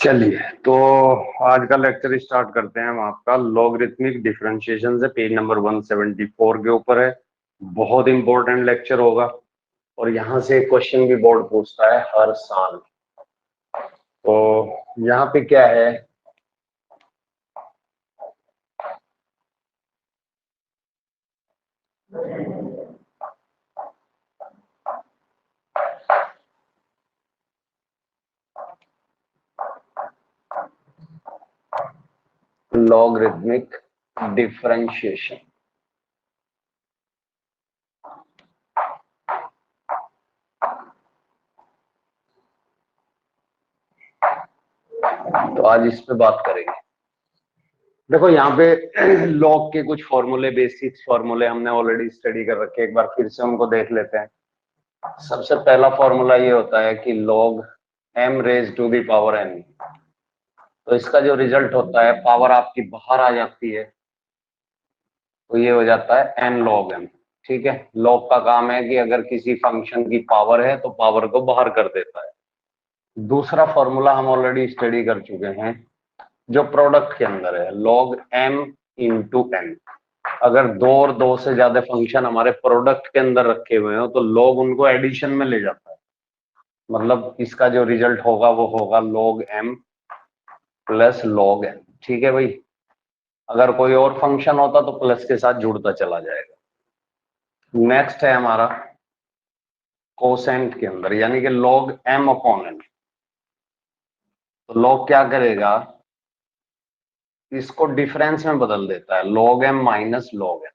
चलिए तो आज का लेक्चर स्टार्ट करते हैं। हम आपका लॉगरिथमिक डिफरेंशिएशन से पेज नंबर 174 के ऊपर है। बहुत इंपॉर्टेंट लेक्चर होगा और यहाँ से क्वेश्चन भी बोर्ड पूछता है हर साल। तो यहाँ पे क्या है, लॉगरिथमिक डिफरेंशिएशन। तो आज इस पे बात करेंगे। देखो यहाँ पे लॉग के कुछ फॉर्मूले, बेसिक्स फॉर्मूले हमने ऑलरेडी स्टडी कर रखे हैं, एक बार फिर से उनको देख लेते हैं। सबसे पहला फॉर्मूला ये होता है कि log m raise to the power n। तो इसका जो रिजल्ट होता है, पावर आपकी बाहर आ जाती है तो ये हो जाता है n log m। ठीक है, लॉग का काम है कि अगर किसी फंक्शन की पावर है तो पावर को बाहर कर देता है। दूसरा फॉर्मूला हम ऑलरेडी स्टडी कर चुके हैं, जो प्रोडक्ट के अंदर है, log m इंटू n। अगर दो और दो से ज्यादा फंक्शन हमारे प्रोडक्ट के अंदर रखे हुए हो तो लॉग उनको एडिशन में ले जाता है। मतलब इसका जो रिजल्ट होगा वो होगा log m plus log n। ठीक है भाई, अगर कोई और फंक्शन होता तो प्लस के साथ जुड़ता चला जाएगा। नेक्स्ट है हमारा कोसेंट के अंदर, यानी कि log m अपॉन n। तो log क्या करेगा, इसको डिफरेंस में बदल देता है, log m minus log n।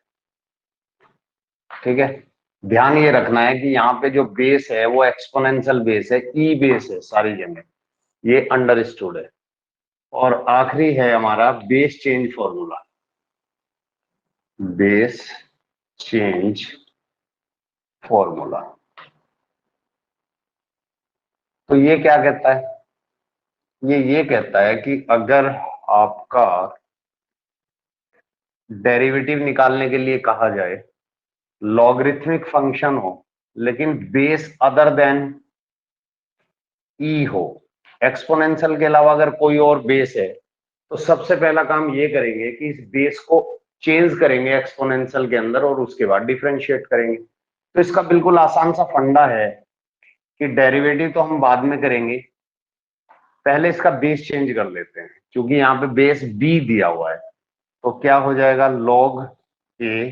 ठीक है, ध्यान ये रखना है कि यहाँ पे जो बेस है वो एक्सपोनेंशियल बेस है, ई बेस है सारी जगह, ये अंडरस्टूड है। और आखिरी है हमारा base change formula, base change formula. तो ये क्या कहता है, ये कहता है कि अगर आपका डेरिवेटिव निकालने के लिए कहा जाए, लॉगरिथमिक फंक्शन हो लेकिन बेस अदर देन ई हो, एक्सपोनेंशियल के अलावा अगर कोई और बेस है, तो सबसे पहला काम ये करेंगे कि इस बेस को चेंज करेंगे एक्सपोनेंशियल के अंदर और उसके बाद डिफरेंशिएट करेंगे। तो इसका बिल्कुल आसान सा फंडा है कि डेरिवेटिव तो हम बाद में करेंगे, पहले इसका बेस चेंज कर लेते हैं। क्योंकि यहाँ पे बेस बी दिया हुआ है तो क्या हो जाएगा, log a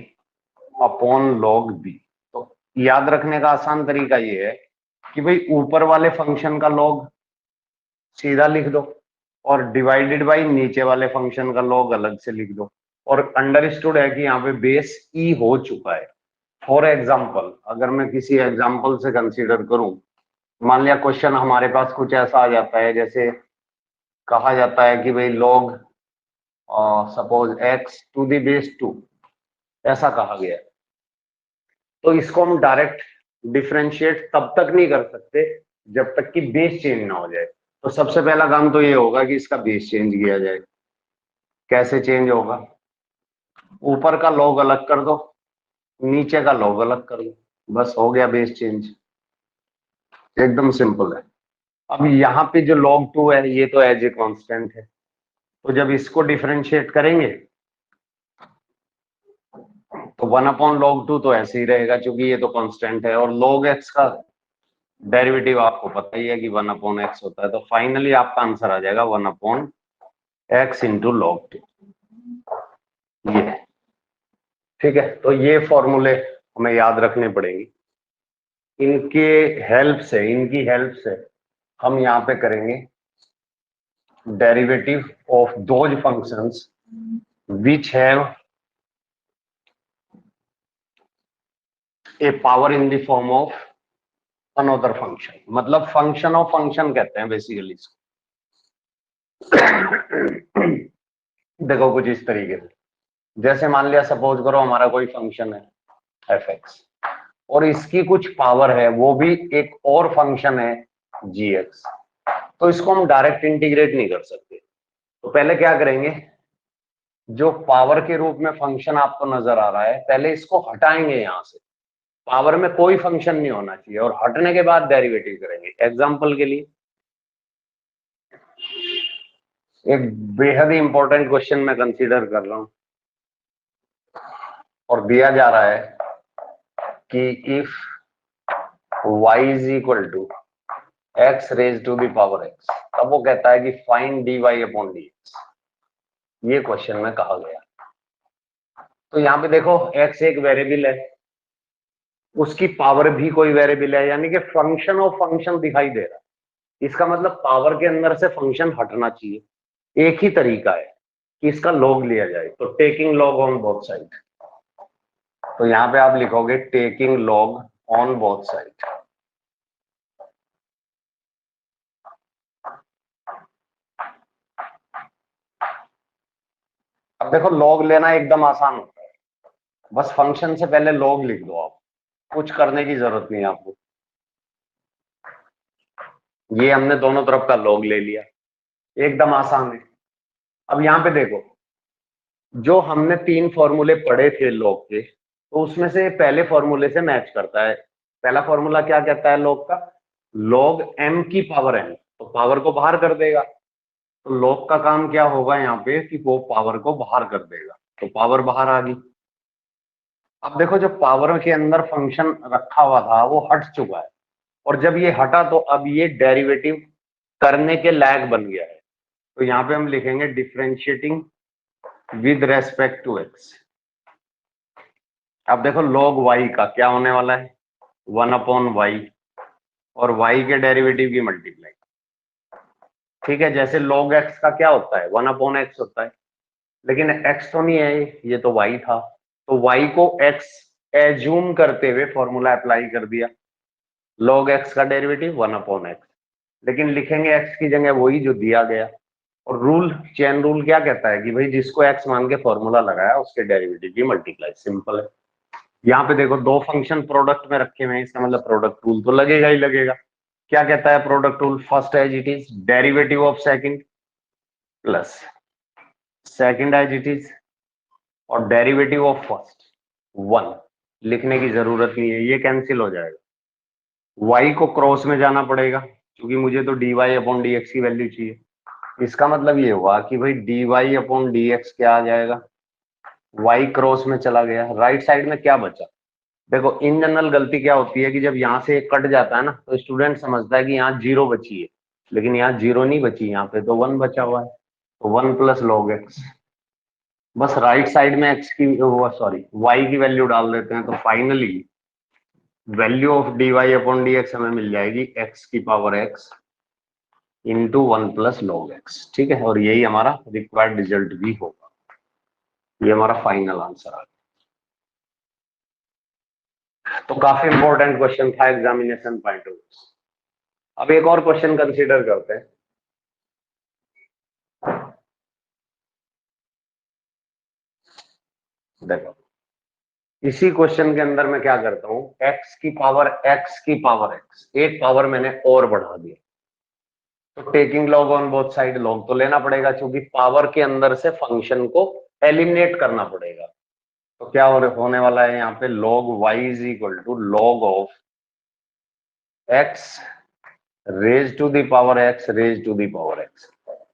upon log b। तो याद रखने का आसान तरीका ये है कि भाई ऊपर वाले फंक्शन का log सीधा लिख दो और डिवाइडेड बाई नीचे वाले फंक्शन का log अलग से लिख दो। और अंडरस्टूड है कि यहाँ पे बेस ई हो चुका है। फॉर एग्जाम्पल, अगर मैं किसी एग्जाम्पल से कंसीडर करूं, मान लिया क्वेश्चन हमारे पास कुछ ऐसा आ जाता है, जैसे कहा जाता है कि भाई log suppose x to the base 2, ऐसा कहा गया है। तो इसको हम डायरेक्ट डिफरेंशिएट तब तक नहीं कर सकते जब तक कि बेस चेंज ना हो जाए। तो सबसे पहला काम तो ये होगा कि इसका बेस चेंज किया जाए। कैसे चेंज होगा, ऊपर का log अलग कर दो, नीचे का log अलग कर दो, बस हो गया बेस चेंज। एकदम सिंपल है। अब यहाँ पे जो log 2 है ये तो एज ए कांस्टेंट है, तो जब इसको डिफरेंशिएट करेंगे तो 1/log 2 तो ऐसे ही रहेगा क्योंकि ये तो कांस्टेंट है, और log x का डेरिवेटिव आपको पता ही है कि 1/x होता है। तो फाइनली आपका आंसर आ जाएगा 1/x इंटू log 2। ये ठीक है, तो ये फॉर्मूले हमें याद रखने पड़ेंगे। इनकी हेल्प से हम यहाँ पे करेंगे derivative of those functions which have a power in the form of another function. मतलब फंक्शन ऑफ फंक्शन कहते हैं बेसिकली इसको। देखो कुछ इस तरीके से, जैसे मान लिया सपोज करो हमारा कोई फंक्शन है एफ एक्स और इसकी कुछ पावर है, वो भी एक और फंक्शन है जी एक्स। तो इसको हम डायरेक्ट इंटीग्रेट नहीं कर सकते। तो पहले क्या करेंगे, जो पावर के रूप में फंक्शन आपको नजर आ रहा है पहले इसको हटाएंगे यहां से। पावर में कोई फंक्शन नहीं होना चाहिए और हटने के बाद डेरिवेटिव करेंगे। एग्जांपल के लिए एक बेहद ही इंपॉर्टेंट क्वेश्चन मैं कंसीडर कर रहा हूं और दिया जा रहा है कि if y is equal to x raise to the power x, तब वो कहता है कि फाइंड dy अपॉन dx। ये क्वेश्चन में कहा गया। तो यहाँ पे देखो x एक वेरिएबल है, उसकी पावर भी कोई वेरिएबल है, यानी कि फंक्शन ऑफ फंक्शन दिखाई दे रहा है। इसका मतलब पावर के अंदर से फंक्शन हटना चाहिए। एक ही तरीका है कि इसका लॉग लिया जाए, तो taking log on both side. तो यहाँ पे आप लिखोगे taking log on both side. अब देखो लॉग लेना एकदम आसान होता है, बस फंक्शन से पहले लॉग लिख दो आप, कुछ करने की जरूरत नहीं है आपको। ये हमने दोनों तरफ का लॉग ले लिया, एकदम आसान है। अब यहाँ पे देखो, जो हमने 3 फॉर्मूले पढ़े थे लॉग के, तो उसमें से पहले फॉर्मूले से मैच करता है। पहला फॉर्मूला क्या कहता है लॉग का? लॉग m की पावर n, तो पावर को बाहर कर देगा। तो लॉग का काम क्या होगा यहाँ पे कि वो पावर को बाहर कर देगा, तो पावर बाहर आ गई। अब देखो जो पावर के अंदर फंक्शन रखा हुआ था वो हट चुका है, और जब ये हटा तो अब ये डेरिवेटिव करने के लायक बन गया है। तो यहाँ पे हम लिखेंगे differentiating with respect to x. अब देखो log y का क्या होने वाला है? 1/y, और y के डेरिवेटिव की मल्टीप्लाई। ठीक है, जैसे log x का क्या होता है? 1/x होता है, लेकिन x तो नहीं है, ये तो y था। तो y को x एज्यूम करते हुए फॉर्मूला अप्लाई कर दिया, log x का डेरिवेटिव 1/x, लेकिन लिखेंगे x की जगह वही जो दिया गया। और रूल, चेन रूल क्या कहता है कि भाई जिसको x मान के फॉर्मूला लगाया उसके डेरिवेटिव की मल्टीप्लाई। सिंपल है। यहाँ पे देखो दो फंक्शन प्रोडक्ट में रखे हुए हैं, इसका मतलब प्रोडक्ट रूल तो लगेगा ही लगेगा। क्या कहता है product rule? First as it is derivative of second plus second as it is और डेरिवेटिव ऑफ फर्स्ट 1। लिखने की जरूरत नहीं है, ये कैंसिल हो जाएगा। y को क्रॉस में जाना पड़ेगा, क्योंकि मुझे तो dy अपॉन dx की वैल्यू चाहिए। इसका मतलब ये हुआ कि भाई dy अपॉन dx क्या आ जाएगा? y क्रॉस में चला गया, राइट साइड में क्या बचा? देखो इन जनरल गलती क्या होती है कि जब यहाँ से कट जाता है ना, तो स्टूडेंट समझता है कि यहाँ 0 बची है, लेकिन यहाँ 0 नहीं बची, यहाँ पे तो 1 बचा हुआ है। तो 1 प्लस लॉग एक्स, बस राइट साइड में एक्स की वो सॉरी वाई की वैल्यू डाल देते हैं, तो finally value of d y upon d x हमें मिल जाएगी एक्स की power x into 1 plus log x. ठीक है, और यही हमारा रिक्वायर्ड रिजल्ट भी होगा। ये हमारा फाइनल आंसर आ गया। तो काफी इंपॉर्टेंट क्वेश्चन था एग्जामिनेशन पॉइंट ऑफ व्यू। अब एक और क्वेश्चन कंसीडर करते हैं। देखो इसी क्वेश्चन के अंदर मैं क्या करता हूं, x की पावर x, एक पावर मैंने और बढ़ा दिया, तो taking log on both side, log तो लेना पड़ेगा क्योंकि पावर के अंदर से फंक्शन को एलिमिनेट करना पड़ेगा। तो क्या होने वाला है यहाँ पे? log y is equal to log of x raise to the power x raise to the power x।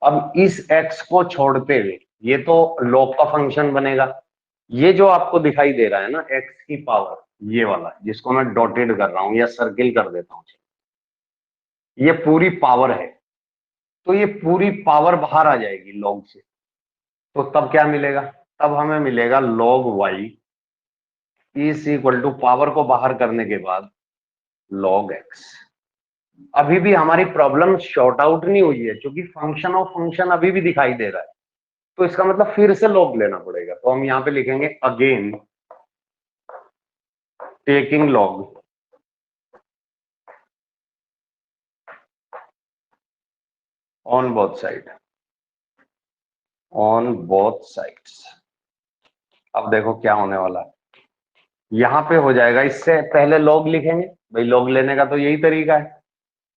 अब इस x को छोड़ते हुए ये तो log का फंक्शन बनेगा। ये जो आपको दिखाई दे रहा है ना x की पावर, ये वाला जिसको मैं डॉटेड कर रहा हूं या सर्किल कर देता हूं, ये पूरी पावर है। तो ये पूरी पावर बाहर आ जाएगी log से, तो तब क्या मिलेगा? तब हमें मिलेगा log y is equal to power को बाहर करने के बाद log x। अभी भी हमारी प्रॉब्लम शॉर्ट आउट नहीं हुई है, क्योंकि फंक्शन ऑफ फंक्शन अभी भी दिखाई दे रहा है, तो इसका मतलब फिर से log लेना पड़ेगा। तो हम यहाँ पे लिखेंगे again taking log on both side, on both sides. अब देखो क्या होने वाला है, यहां पे हो जाएगा, इससे पहले log लिखेंगे, भाई log लेने का तो यही तरीका है।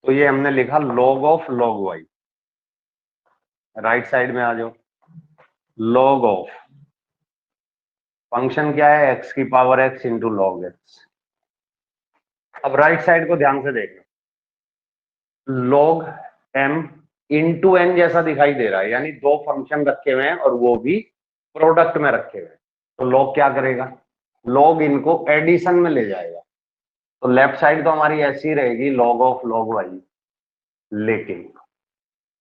तो ये हमने लिखा log of log y, right side में आ जाओ, log ऑफ फंक्शन क्या है? x की power x into log x. अब राइट साइड को ध्यान से देखना, log m इनटू एन जैसा दिखाई दे रहा है, यानी दो फंक्शन रखे हुए हैं और वो भी प्रोडक्ट में रखे हुए हैं। तो लॉग क्या करेगा, लॉग इनको एडिशन में ले जाएगा। तो लेफ्ट साइड तो हमारी ऐसी रहेगी लॉग ऑफ लॉग वाई, लेकिन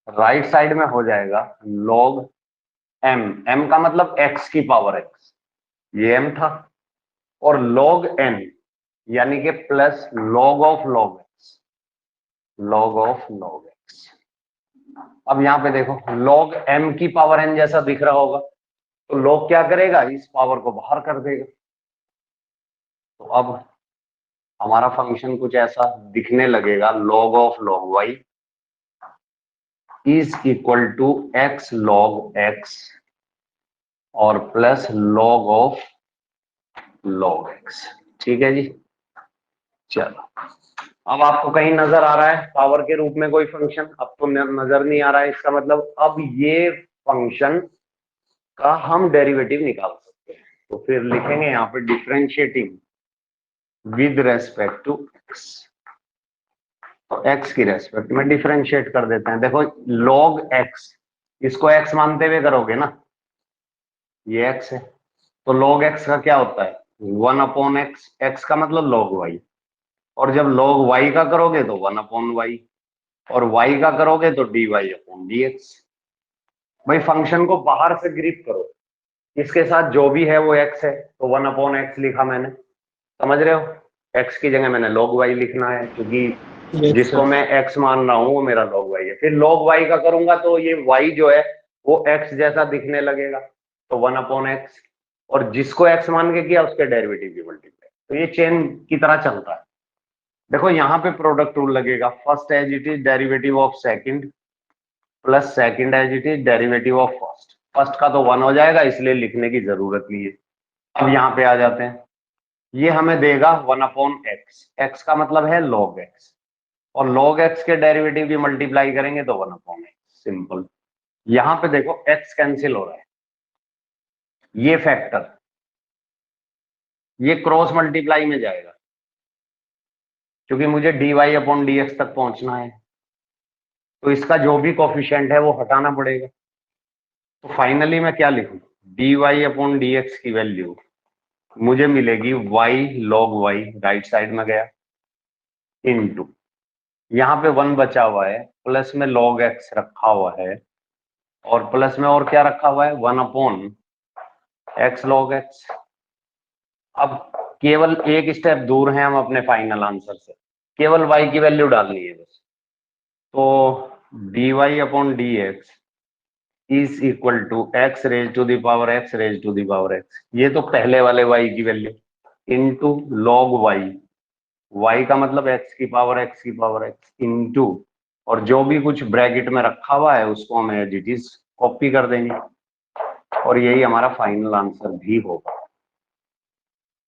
राइट साइड में हो जाएगा लॉग एम, एम का मतलब एक्स की पावर एक्स, ये एम था, और लॉग एन यानी कि plus log of log x, log of log x. अब यहां पे देखो लॉग एम की पावर एन जैसा दिख रहा होगा, तो लॉग क्या करेगा, इस पावर को बाहर कर देगा। तो अब हमारा फंक्शन कुछ ऐसा दिखने लगेगा, log of log y is equal to x log x और plus log of log x. ठीक है जी, चलो अब आपको कहीं नजर आ रहा है पावर के रूप में कोई फंक्शन, अब तो नजर नहीं आ रहा है, इसका मतलब अब ये फंक्शन का हम डेरिवेटिव निकाल सकते हैं। तो फिर लिखेंगे यहाँ पे differentiating with respect to x, तो एक्स की रेस्पेक्ट में डिफरेंशिएट कर देते हैं। देखो लॉग एक्स, इसको एक्स मानते हुए करोगे ना, ये एक्स है, तो लॉग एक्स का क्या होता है, 1/x, एक्स का मतलब लॉग वाई, और जब लॉग वाई का करोगे तो 1/y, और वाई का करोगे तो dy/dx। भाई फंक्शन को बाहर से ग्रिप करो, इसके साथ जो भी है वो एक्स है, तो 1/x लिखा मैंने, समझ रहे हो, एक्स की जगह मैंने log y लिखना है, क्योंकि यस जिसको सर। मैं x मान रहा हूं वो मेरा log y है। फिर log y का करूंगा तो ये y जो है वो x जैसा दिखने लगेगा, तो 1/x, और जिसको x मान के किया उसके डेरिवेटिव की मल्टीप्लाई, तो ये चेन की तरह चलता है। देखो यहाँ पे प्रोडक्ट रूल लगेगा, first as it is derivative of second plus second as it is derivative of first, first का तो 1 हो जाएगा इसलिए लिखने की जरूरत नहीं है। अब यहाँ पे आ जाते हैं, ये हमें देगा 1/x, x का मतलब है log x, और log x के डेरिवेटिव की मल्टीप्लाई करेंगे तो 1/x, सिंपल। यहां पे देखो x कैंसिल हो रहा है, ये फैक्टर ये क्रॉस मल्टीप्लाई में जाएगा, क्योंकि मुझे dy/dx तक पहुंचना है, तो इसका जो भी कोफिशिएंट है वो हटाना पड़ेगा। तो फाइनली मैं क्या लिखूं, dy/dx की वैल्यू मुझे मिलेगी y log y, right side में गया, इनटू यहाँ पे 1 बचा हुआ है, प्लस में log x रखा हुआ है, और प्लस में और क्या रखा हुआ है, 1/x log x। अब केवल एक स्टेप दूर हैं हम अपने फाइनल आंसर से, केवल y की वैल्यू डालनी है बस। तो dy/dx is equal to x raise to the power x raise to the power x, ये तो पहले वाले y की value, into log y, y का मतलब x की पावर x इनटू, और जो भी कुछ ब्रैकेट में रखा हुआ है उसको हम एज इट इज कॉपी कर देंगे, और यही हमारा फाइनल आंसर भी होगा।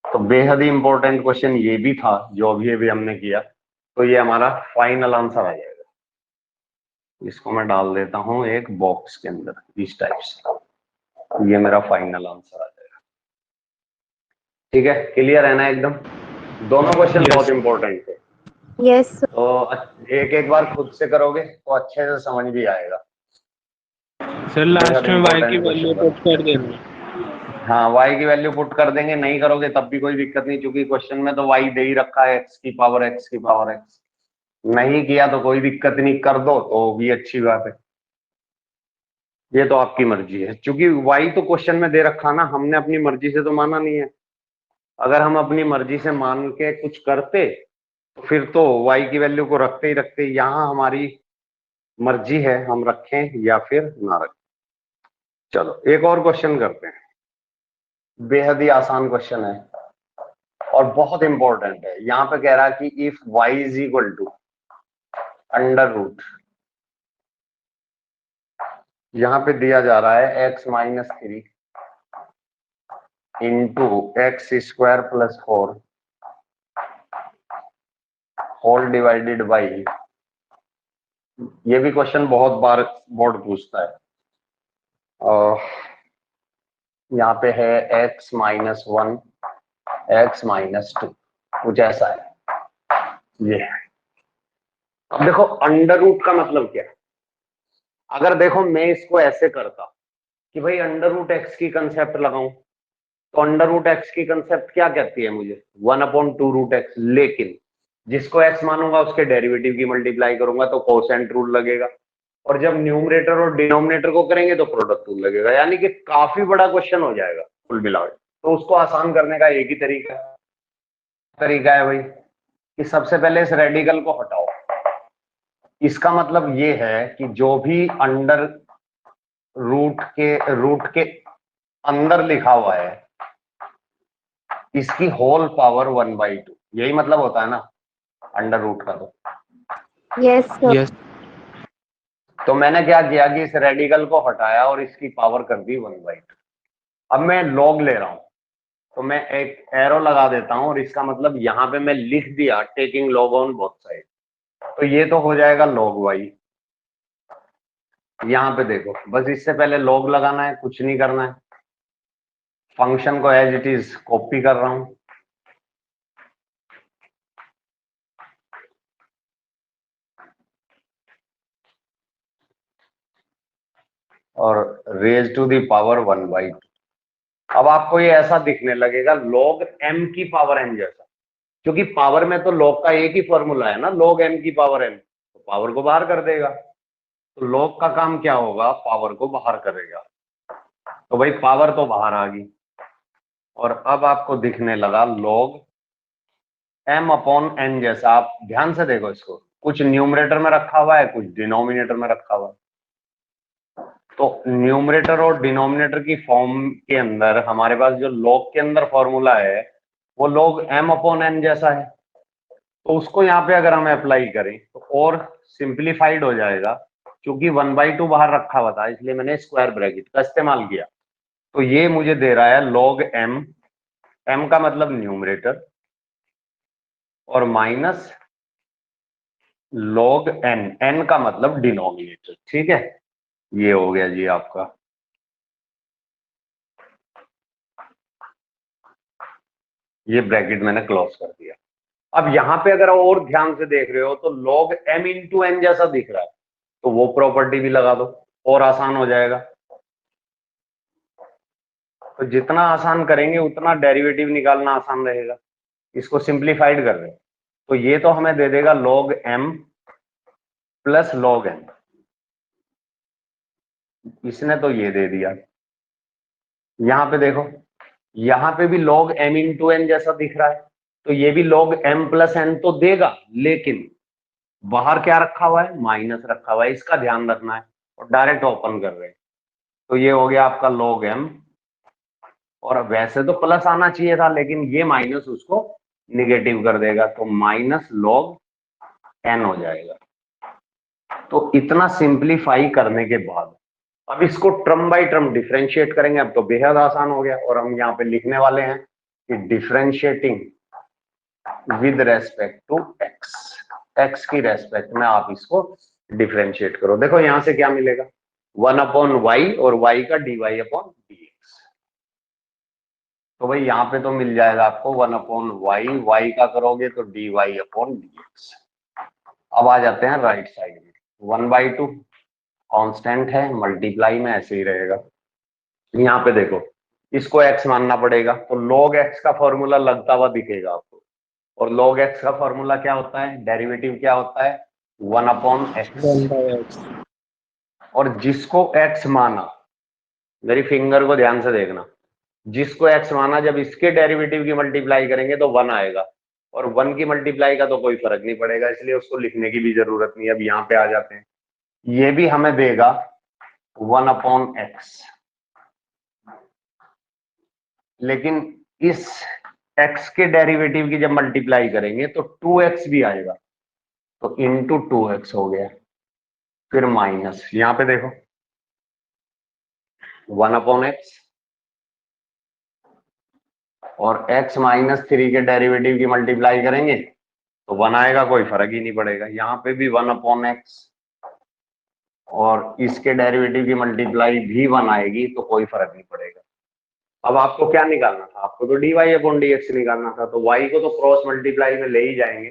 तो बेहद ही इंपॉर्टेंट क्वेश्चन ये भी था जो अभी हमने किया, तो ये हमारा फाइनल आंसर आ जाएगा। इसको मैं डाल देता हूं एक बॉक्स के अंदर इस टाइप से, ये मेरा फाइनल आंसर आ जाएगा। ठीक है, क्लियर है ना एकदम, दोनों क्वेश्चन बहुत यस इंपॉर्टेंट थे। यस तो एक एक बार खुद से करोगे तो अच्छे से समझ भी आएगा। सर, बेहद लास्ट में y की इंपॉर्टेंट वैल्यू क्वेश्चन था। पुट कर देना। हाँ y की वैल्यू पुट कर देंगे, नहीं करोगे तब भी कोई दिक्कत नहीं, क्योंकि क्वेश्चन में तो y दे ही रखा है, x की पावर x। नहीं किया तो कोई दिक्कत नहीं, कर दो तो भी अच्छी बात है, ये तो आपकी मर्जी है, क्योंकि y तो क्वेश्चन में दे रखा ना, हमने अपनी मर्जी से तो माना नहीं है। अगर हम अपनी मर्जी से मान के कुछ करते तो फिर तो y की वैल्यू को रखते ही रखते, यहाँ हमारी मर्जी है हम रखें या फिर ना रखें। चलो एक और क्वेश्चन करते हैं, बेहद ही आसान क्वेश्चन है और बहुत इंपॉर्टेंट है। यहाँ पे कह रहा है कि if y is equal to under root, यहाँ पे दिया जा रहा है x-3 into x² + 4 whole divided by, ये भी क्वेश्चन बहुत बार बोर्ड पूछता है। और यहाँ पे है x-1 x-2, कुछ ऐसा है ये। अब देखो अंडर रूट का मतलब क्या है, अगर देखो मैं इसको ऐसे करता कि भाई अंडर रूट एक्स की कंसेप्ट लगाऊं, तो अंडर रूट एक्स की कंसेप्ट क्या कहती है मुझे, 1/2 रूट एक्स, लेकिन जिसको एक्स मानूंगा उसके डेरिवेटिव की मल्टीप्लाई करूंगा तो कोसेंट रूल लगेगा, और जब न्यूमरेटर और डिनोमिनेटर को करेंगे तो प्रोडक्ट रूल लगेगा, यानी कि काफी बड़ा क्वेश्चन हो जाएगा कुल मिला के। तो उसको आसान करने का एक ही तरीका है भाई कि सबसे पहले इस रेडिकल को हटाओ। इसका मतलब ये है कि जो भी अंडर रूट के अंदर लिखा हुआ है इसकी होल पावर 1/2, यही मतलब होता है ना अंडर रूट का। Yes sir. यस तो मैंने क्या किया कि इस रेडिकल को हटाया और इसकी पावर कर दी 1/2। अब मैं लॉग ले रहा हूं, तो मैं एक एरो लगा देता हूं और इसका मतलब यहां पे मैं लिख दिया taking log on both side, तो ये तो हो जाएगा लॉग वाई। यहां पे देखो बस इससे पहले लॉग लगाना है, कुछ नहीं करना है, फंक्शन को एज इट इज कॉपी कर रहा हूं, और रेज टू दी पावर 1/2। अब आपको ये ऐसा दिखने लगेगा log m की पावर n जैसा, क्योंकि पावर में तो log का एक ही फॉर्मूला है ना, log m की पावर n, तो पावर को बाहर कर देगा। तो log का काम क्या होगा, पावर को बाहर करेगा। तो भाई पावर तो बाहर आ गई, और अब आपको दिखने लगा log m/n जैसा। आप ध्यान से देखो इसको, कुछ न्यूमरेटर में रखा हुआ है, कुछ डिनोमिनेटर में रखा हुआ है। तो न्यूमरेटर और डिनोमिनेटर की फॉर्म के अंदर हमारे पास जो log के अंदर फॉर्मूला है वो log m/n जैसा है, तो उसको यहाँ पे अगर हम अप्लाई करें तो और सिंप्लीफाइड हो जाएगा। क्योंकि 1/2 बाहर रखा हुआ था इसलिए मैंने स्क्वायर ब्रैकेट का इस्तेमाल किया। तो ये मुझे दे रहा है log m का मतलब न्यूमरेटर, और माइनस log n का मतलब डिनोमिनेटर। ठीक है, ये हो गया जी आपका। ये ब्रैकेट मैंने क्लोज कर दिया। अब यहाँ पे अगर और ध्यान से देख रहे हो तो log m/n जैसा दिख रहा है, तो वो प्रॉपर्टी भी लगा दो और आसान हो जाएगा। तो जितना आसान करेंगे उतना डेरिवेटिव निकालना आसान रहेगा। इसको सिंप्लीफाइड कर रहे हैं तो ये तो हमें दे देगा log m plus log n, इसने तो ये दे दिया। यहाँ पे देखो, यहाँ पे भी log m/n जैसा दिख रहा है, तो ये भी log m प्लस n तो देगा, लेकिन बाहर क्या रखा हुआ है, माइनस रखा हुआ है, इसका ध्यान रखना है। और डायरेक्ट ओपन कर रहे हैं तो ये हो गया आपका log m, और वैसे तो प्लस आना चाहिए था लेकिन ये माइनस उसको निगेटिव कर देगा, तो माइनस log n हो जाएगा। तो इतना सिंप्लीफाई करने के बाद अब इसको टर्म बाय टर्म डिफरेंशिएट करेंगे। अब तो बेहद आसान हो गया, और हम यहाँ पे लिखने वाले हैं कि differentiating with respect to x, x की रेस्पेक्ट में आप इसको डिफरेंशिएट करो। देखो यहां से क्या मिलेगा, 1/y और y का dy/dx। तो भाई यहाँ पे तो मिल जाएगा आपको 1/y, y का करोगे तो dy/dx। अब आ जाते हैं राइट साइड में, 1/2 कांस्टेंट है, मल्टीप्लाई में ऐसे ही रहेगा। यहाँ पे देखो इसको x मानना पड़ेगा, तो log x का फॉर्मूला लगता हुआ दिखेगा आपको, और log x का फॉर्मूला क्या होता है, डेरिवेटिव क्या होता है, 1/x। 1/x। और जिसको x माना, मेरी फिंगर को ध्यान से देखना, जिसको x माना जब इसके डेरिवेटिव की मल्टीप्लाई करेंगे तो 1 आएगा, और 1 की मल्टीप्लाई का तो कोई फर्क नहीं पड़ेगा, इसलिए उसको लिखने की भी जरूरत नहीं है। अब यहाँ पे आ जाते हैं, ये भी हमें देगा 1/x, लेकिन इस x के डेरिवेटिव की जब मल्टीप्लाई करेंगे तो 2x भी आएगा, तो इंटू 2x हो गया, फिर माइनस, यहां पे देखो 1/x, और x -3 के डेरिवेटिव की मल्टीप्लाई करेंगे तो 1 आएगा, कोई फर्क ही नहीं पड़ेगा। यहाँ पे भी 1/x, और इसके डेरिवेटिव की मल्टीप्लाई भी 1 आएगी तो कोई फर्क नहीं पड़ेगा। अब आपको क्या निकालना था, आपको तो dy/dx निकालना था, तो y को तो क्रॉस मल्टीप्लाई में ले ही जाएंगे,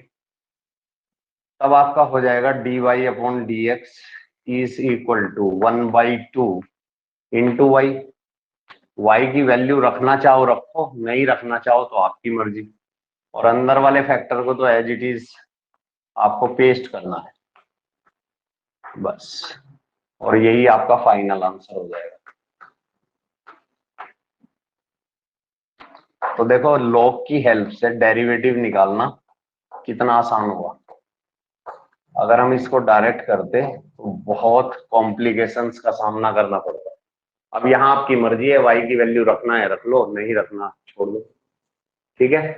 तब आपका हो जाएगा dy/dx is equal to 1/2 into y. Y की वैल्यू रखना चाहो रखो, नहीं रखना चाहो तो आपकी मर्जी। और अंदर वाले फैक्टर को तो एज इट इज आपको पेस्ट करना है बस, और यही आपका फाइनल आंसर हो जाएगा। तो देखो लॉग की हेल्प से डेरिवेटिव निकालना कितना आसान हुआ। अगर हम इसको डायरेक्ट करते तो बहुत कॉम्प्लिकेशंस का सामना करना पड़ता। अब यहाँ आपकी मर्जी है, वाई की वैल्यू रखना है रख लो, नहीं रखना छोड़ दो, ठीक है।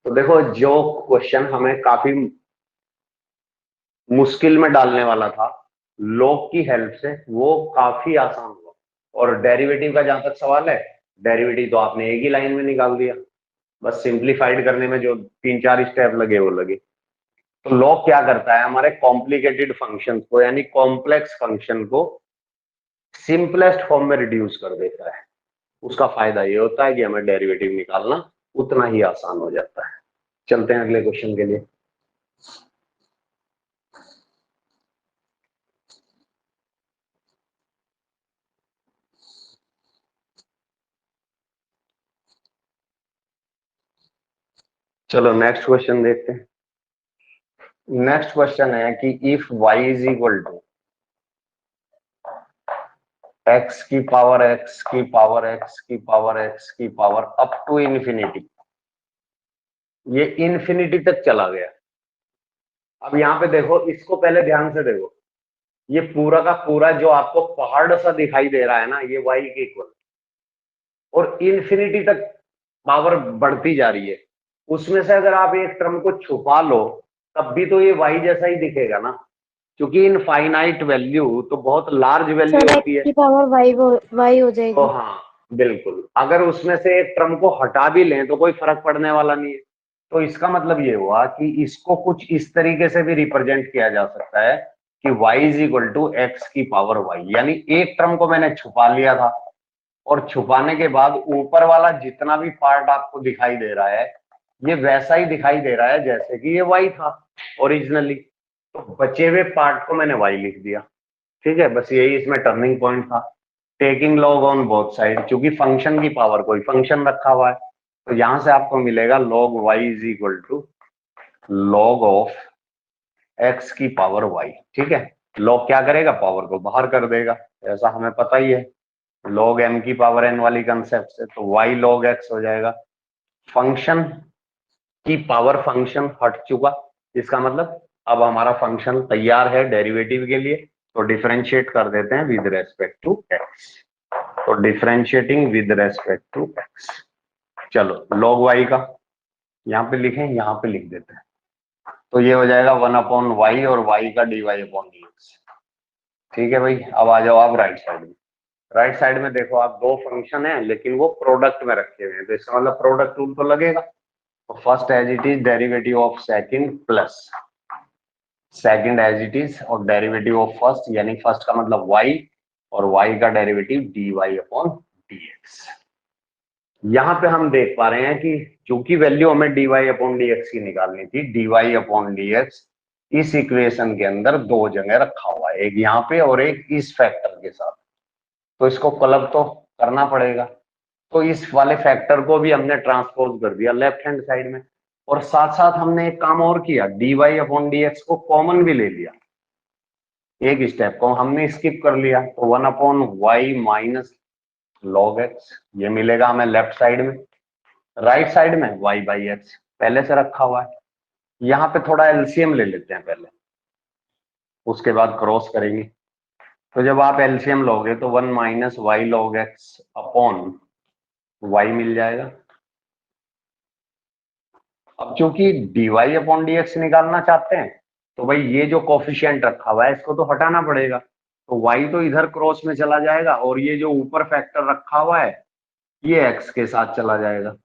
तो देखो जो क्वेश्चन हमें काफी मुश्किल में डालने वाला था, लॉग की हेल्प से वो काफी आसान हुआ। और डेरिवेटिव का जहां तक सवाल है, डेरिवेटिव तो आपने एक ही लाइन में निकाल दिया, बस सिंप्लीफाइड करने में जो 3-4 स्टेप लगे वो लगे। तो लॉग क्या करता है, हमारे कॉम्प्लिकेटेड फंक्शन को यानी कॉम्प्लेक्स फंक्शन को सिंपलेस्ट फॉर्म में रिड्यूस कर देता है। उसका फायदा ये होता है कि हमें डेरिवेटिव निकालना उतना ही आसान हो जाता है। चलते हैं अगले क्वेश्चन के लिए। चलो नेक्स्ट क्वेश्चन देखते हैं। नेक्स्ट क्वेश्चन है कि if y is equal to x की पावर x की पावर x की पावर x की पावर अप टू इंफिनिटी, ये इंफिनिटी तक चला गया। अब यहाँ पे देखो, इसको पहले ध्यान से देखो, ये पूरा का पूरा जो आपको पहाड़ सा दिखाई दे रहा है ना, ये y के इक्वल, और इन्फिनिटी तक पावर बढ़ती जा रही है। उसमें से अगर आप एक टर्म को छुपा लो तब भी तो ये y जैसा ही दिखेगा ना, क्योंकि इनफाइनाइट वैल्यू तो बहुत लार्ज वैल्यू सर होती x है। की पावर y हो तो जाएगी। हाँ बिल्कुल, अगर उसमें से एक टर्म को हटा भी लें तो कोई फर्क पड़ने वाला नहीं है। तो इसका मतलब ये हुआ कि इसको कुछ इस तरीके से भी रिप्रेजेंट किया जा सकता है कि y is equal to x की पावर y, यानी एक टर्म को मैंने छुपा लिया था और छुपाने के बाद ऊपर वाला जितना भी पार्ट आपको दिखाई दे रहा है ये वैसा ही दिखाई दे रहा है जैसे कि ये y था ओरिजिनली। तो बचे हुए पार्ट को मैंने y लिख दिया, ठीक है। बस यही इसमें टर्निंग पॉइंट था। Taking log on both side, क्योंकि फंक्शन की पावर कोई फंक्शन रखा हुआ है, तो यहां से आपको मिलेगा log y is equal to log of x की पावर y, ठीक है। log क्या करेगा, पावर को बाहर कर देगा, ऐसा हमें पता ही है log m की पावर n वाली कंसेप्ट से, तो y log x हो जाएगा। फंक्शन की पावर फंक्शन हट चुका, इसका मतलब अब हमारा फंक्शन तैयार है डेरिवेटिव के लिए। तो डिफरेंशिएट कर देते हैं विद रेस्पेक्ट टू x, तो differentiating with respect to x। चलो log y का यहाँ पे लिखें, यहाँ पे लिख देते हैं, तो ये हो जाएगा 1/y और y का dy/dx, ठीक है भाई। अब आ जाओ आप राइट साइड में। राइट साइड में देखो आप, दो फंक्शन है लेकिन वो प्रोडक्ट में रखे हुए हैं, तो इसका मतलब प्रोडक्ट रूल तो लगेगा। तो first as it is derivative of second plus second as it is और डेरिवेटिव ऑफ फर्स्ट, यानी फर्स्ट का मतलब y और y का डेरिवेटिव dy/dx। यहां पे हम देख पा रहे हैं कि चूंकि वैल्यू हमें dy/dx की निकालनी थी, dy/dx इस इक्वेशन के अंदर दो जगह रखा हुआ है, एक यहाँ पे और एक इस फैक्टर के साथ, तो इसको क्लब तो करना पड़ेगा। तो इस वाले फैक्टर को भी हमने ट्रांसपोज कर दिया लेफ्ट हैंड साइड में, और साथ साथ हमने एक काम और किया, dy/dx को कॉमन भी ले लिया, एक स्टेप को हमने स्किप कर लिया, तो 1/y माइनस log x ये मिलेगा हमें लेफ्ट साइड में। राइट साइड में y/x पहले से रखा हुआ है, यहाँ पे थोड़ा एलसीएम ले लेते हैं पहले, उसके बाद क्रॉस करेंगे। तो जब आप एलसीएम लोगे तो 1 minus y log x upon y मिल जाएगा। अब चूंकि dy/dx निकालना चाहते हैं तो भाई ये जो कोफिशिएंट रखा हुआ है इसको तो हटाना पड़ेगा, तो y तो इधर क्रॉस में चला जाएगा और ये जो ऊपर फैक्टर रखा हुआ है ये x के साथ चला जाएगा,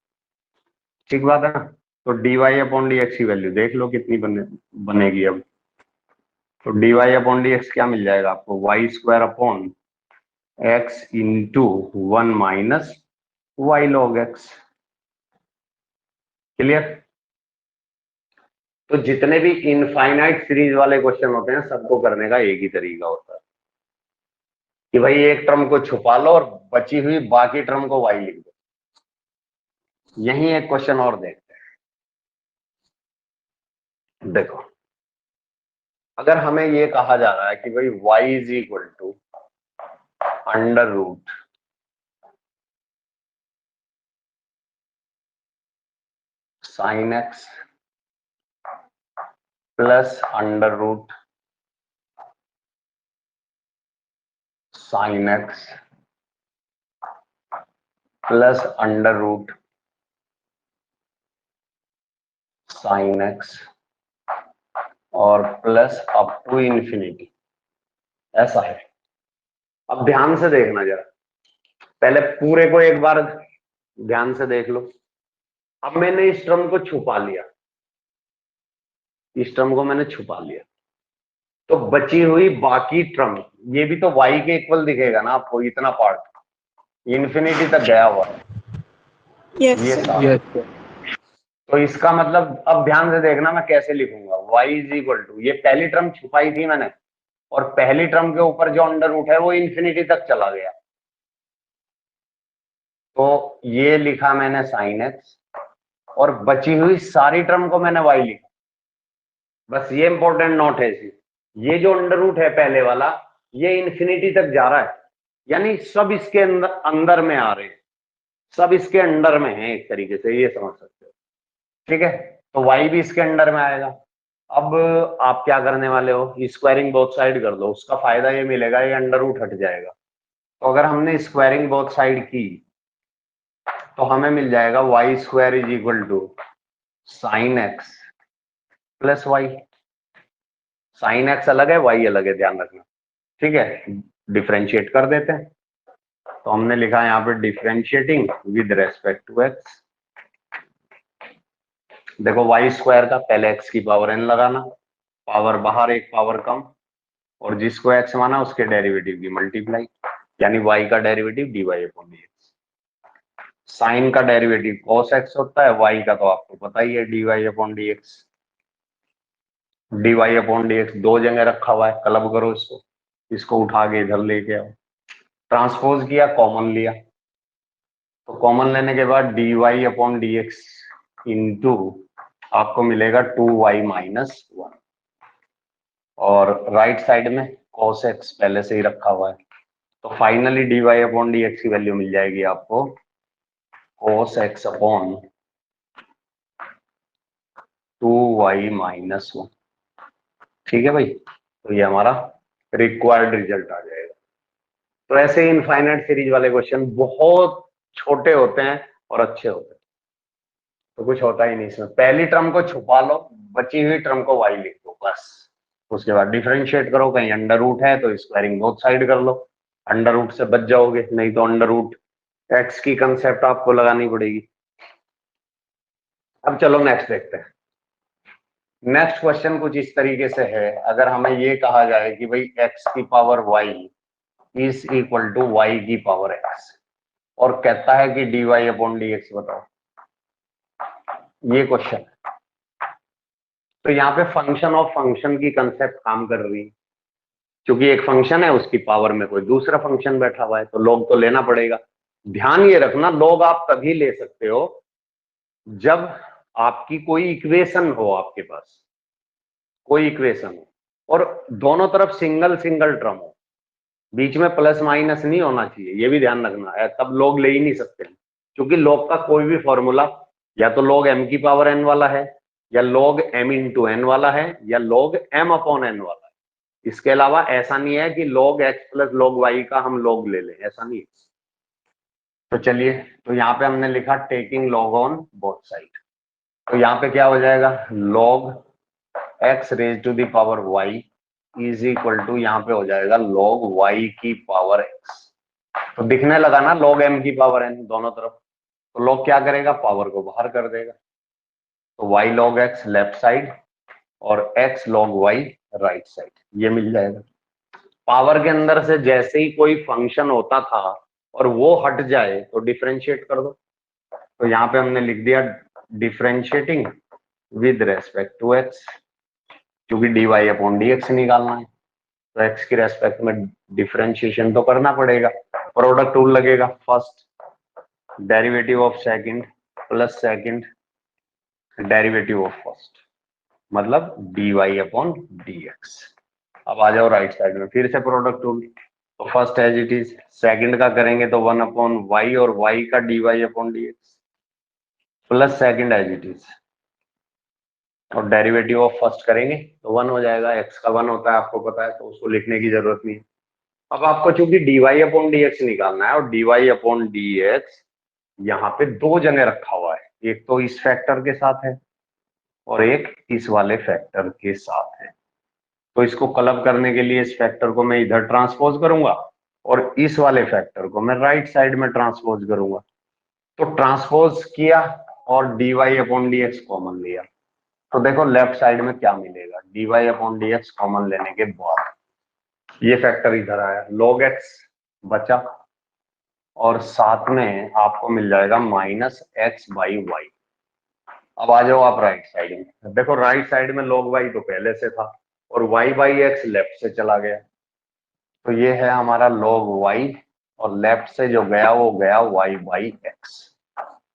ठीक बात है ना। तो dy/dx की वैल्यू देख लो कितनी बनेगी अब। तो dy/dx क्या मिल जाएगा आपको, y² upon x into 1 minus y log x। Clear. तो जितने भी इनफाइनाइट सीरीज वाले क्वेश्चन होते हैं सबको करने का एक ही तरीका होता है, कि भाई एक टर्म को छुपा लो और बची हुई बाकी टर्म को y लिख दो। यही एक क्वेश्चन और देखते हैं। देखो, अगर हमें ये कहा जा रहा है कि भाई y is equal to under root sine x plus under root sine x plus under root sine x और प्लस अप टू इंफिनिटी, ऐसा है। अब ध्यान से देखना जरा, पहले पूरे को एक बार ध्यान से देख लो। अब मैंने इस टर्म को छुपा लिया, इस टर्म को मैंने छुपा लिया, तो बची हुई बाकी टर्म, ये भी तो y के इक्वल दिखेगा ना आपको, इतना पार्ट इंफिनिटी तक गया हुआ है, Yes, ये sir. सारा। यस सर, तो इसका मतलब अब ध्यान से देखना मैं कैसे लिखूंगा, y इज इक्वल टू, ये पहली टर्म छुपाई थी मैंने, और पहली टर्म के ऊपर जो अंडर रूट है वो इंफिनिटी तक चला गया, तो ये लिखा मैंने साइन एक्स, और बची हुई सारी टर्म को मैंने y लिखा। बस ये इंपॉर्टेंट नोट है इसी, ये जो अंडर रूट है पहले वाला, ये इंफिनिटी तक जा रहा है, यानी सब इसके अंदर अंदर में आ रहे हैं, सब इसके अंडर में है, एक तरीके से ये समझ सकते हो। ठीक है, तो y भी इसके अंडर में आएगा। अब आप क्या करने वाले हो, स्क्वायरिंग बोथ साइड कर दो, उसका फायदा ये मिलेगा, ये अंडर रूट हट जाएगा। तो अगर हमने स्क्वायरिंग बोथ साइड की तो हमें मिल जाएगा y square is equal to sine x plus y. Sine x अलग है, y अलग है, ध्यान रखना। ठीक है, डिफरेंशिएट कर देते हैं, तो हमने लिखा यहाँ पे differentiating with respect to x। देखो y स्क्वायर का पहले x की पावर n लगाना, पावर बाहर एक पावर कम, और जिसको x माना उसके डेरिवेटिव की मल्टीप्लाई, यानी y का derivative dy upon dx। Sine का डेरिवेटिव cos x होता है, y का तो आपको पता ही है dy upon dx। dy upon dx दो जगह रखा हुआ है, क्लब करो इसको, इसको उठा के इधर लेके आओ, ट्रांसपोज किया, कॉमन लिया, तो कॉमन लेने के बाद dy अपॉन dx इंटू आपको मिलेगा 2y माइनस 1, और राइट साइड में cos x पहले से ही रखा हुआ है, तो फाइनली dy अपॉन dx की वैल्यू मिल जाएगी आपको cos x upon 2y minus 1। ठीक है भाई, तो ये हमारा रिक्वायर्ड रिजल्ट आ जाएगा। तो ऐसे ही इनफाइनाइट सीरीज वाले क्वेश्चन बहुत छोटे होते हैं और अच्छे होते हैं, तो कुछ होता ही नहीं इसमें। पहली टर्म को छुपा लो, बची हुई टर्म को y लिख दो बस, उसके बाद डिफरेंशिएट करो, कहीं अंडर रूट है तो स्क्वायरिंग बोथ साइड कर लो, अंडर रूट से बच जाओगे, नहीं तो अंडर रूट x की कंसेप्ट आपको लगानी पड़ेगी। अब चलो नेक्स्ट देखते हैं। नेक्स्ट क्वेश्चन कुछ इस तरीके से है, अगर हमें ये कहा जाए कि भाई x की power y is equal to y की पावर x, और कहता है कि dy अपॉन dx बताओ, ये क्वेश्चन है। तो यहाँ पे फंक्शन ऑफ फंक्शन की कंसेप्ट काम कर रही है, क्योंकि एक फंक्शन है उसकी पावर में कोई दूसरा फंक्शन बैठा हुआ है, तो log तो लेना पड़ेगा। ध्यान ये रखना, log आप तभी ले सकते हो जब आपकी कोई इक्वेशन हो, आपके पास कोई इक्वेशन हो और दोनों तरफ सिंगल सिंगल टर्म हो, बीच में प्लस माइनस नहीं होना चाहिए, ये भी ध्यान रखना है, तब log ले ही नहीं सकते, क्योंकि log का कोई भी फॉर्मूला या तो log m की पावर n वाला है, या log m इंटू n वाला है, या log m अपॉन n वाला है। इसके अलावा ऐसा नहीं है कि log x plus log y का हम log ले लें, ऐसा नहीं है। तो चलिए, तो यहाँ पे हमने लिखा taking log on both side, तो यहाँ पे क्या हो जाएगा, log x raise to the power y is equal to, यहाँ पे हो जाएगा log y की पावर x। तो दिखने लगा ना log m की पावर n दोनों तरफ, तो log क्या करेगा, पावर को बाहर कर देगा, तो y log x left side और x log y right side, ये मिल जाएगा। पावर के अंदर से जैसे ही कोई फंक्शन होता था और वो हट जाए तो डिफरेंशिएट कर दो, तो यहाँ पे हमने लिख दिया differentiating with respect to x, क्योंकि dy अपॉन dx निकालना है, तो x के रेस्पेक्ट में डिफरेंशिएशन तो करना पड़ेगा, प्रोडक्ट रूल लगेगा। First derivative of second plus second derivative of first, मतलब dy अपॉन dx। अब आ जाओ राइट साइड में, फिर से प्रोडक्ट रूल। तो first as it is, second का करेंगे तो 1 अपॉन वाई और y का dy upon dx plus second as it is, और डेरिवेटिव ऑफ फर्स्ट करेंगे तो 1 हो जाएगा। x का 1 होता है आपको पता है, तो उसको लिखने की जरूरत नहीं है। अब आपको चूंकि dy अपॉन dx निकालना है, और dy अपॉन dx यहाँ पे दो जगह रखा हुआ है, एक तो इस फैक्टर के साथ है और एक इस वाले फैक्टर के साथ है। तो इसको क्लब करने के लिए इस फैक्टर को मैं इधर ट्रांसपोज करूंगा और इस वाले फैक्टर को मैं राइट साइड में ट्रांसपोज करूंगा। तो ट्रांसपोज किया और dy अपॉन dx कॉमन लिया, तो देखो लेफ्ट साइड में क्या मिलेगा। dy अपॉन dx कॉमन लेने के बाद ये फैक्टर इधर आया, log x बचा, और साथ में आपको मिल जाएगा माइनस एक्स बाई वाई। अब आ जाओ आप राइट साइड में, देखो राइट साइड में log y तो पहले से था और y बाई एक्स लेफ्ट से चला गया, तो ये है हमारा log y, और लेफ्ट से जो गया वो गया y बाई एक्स।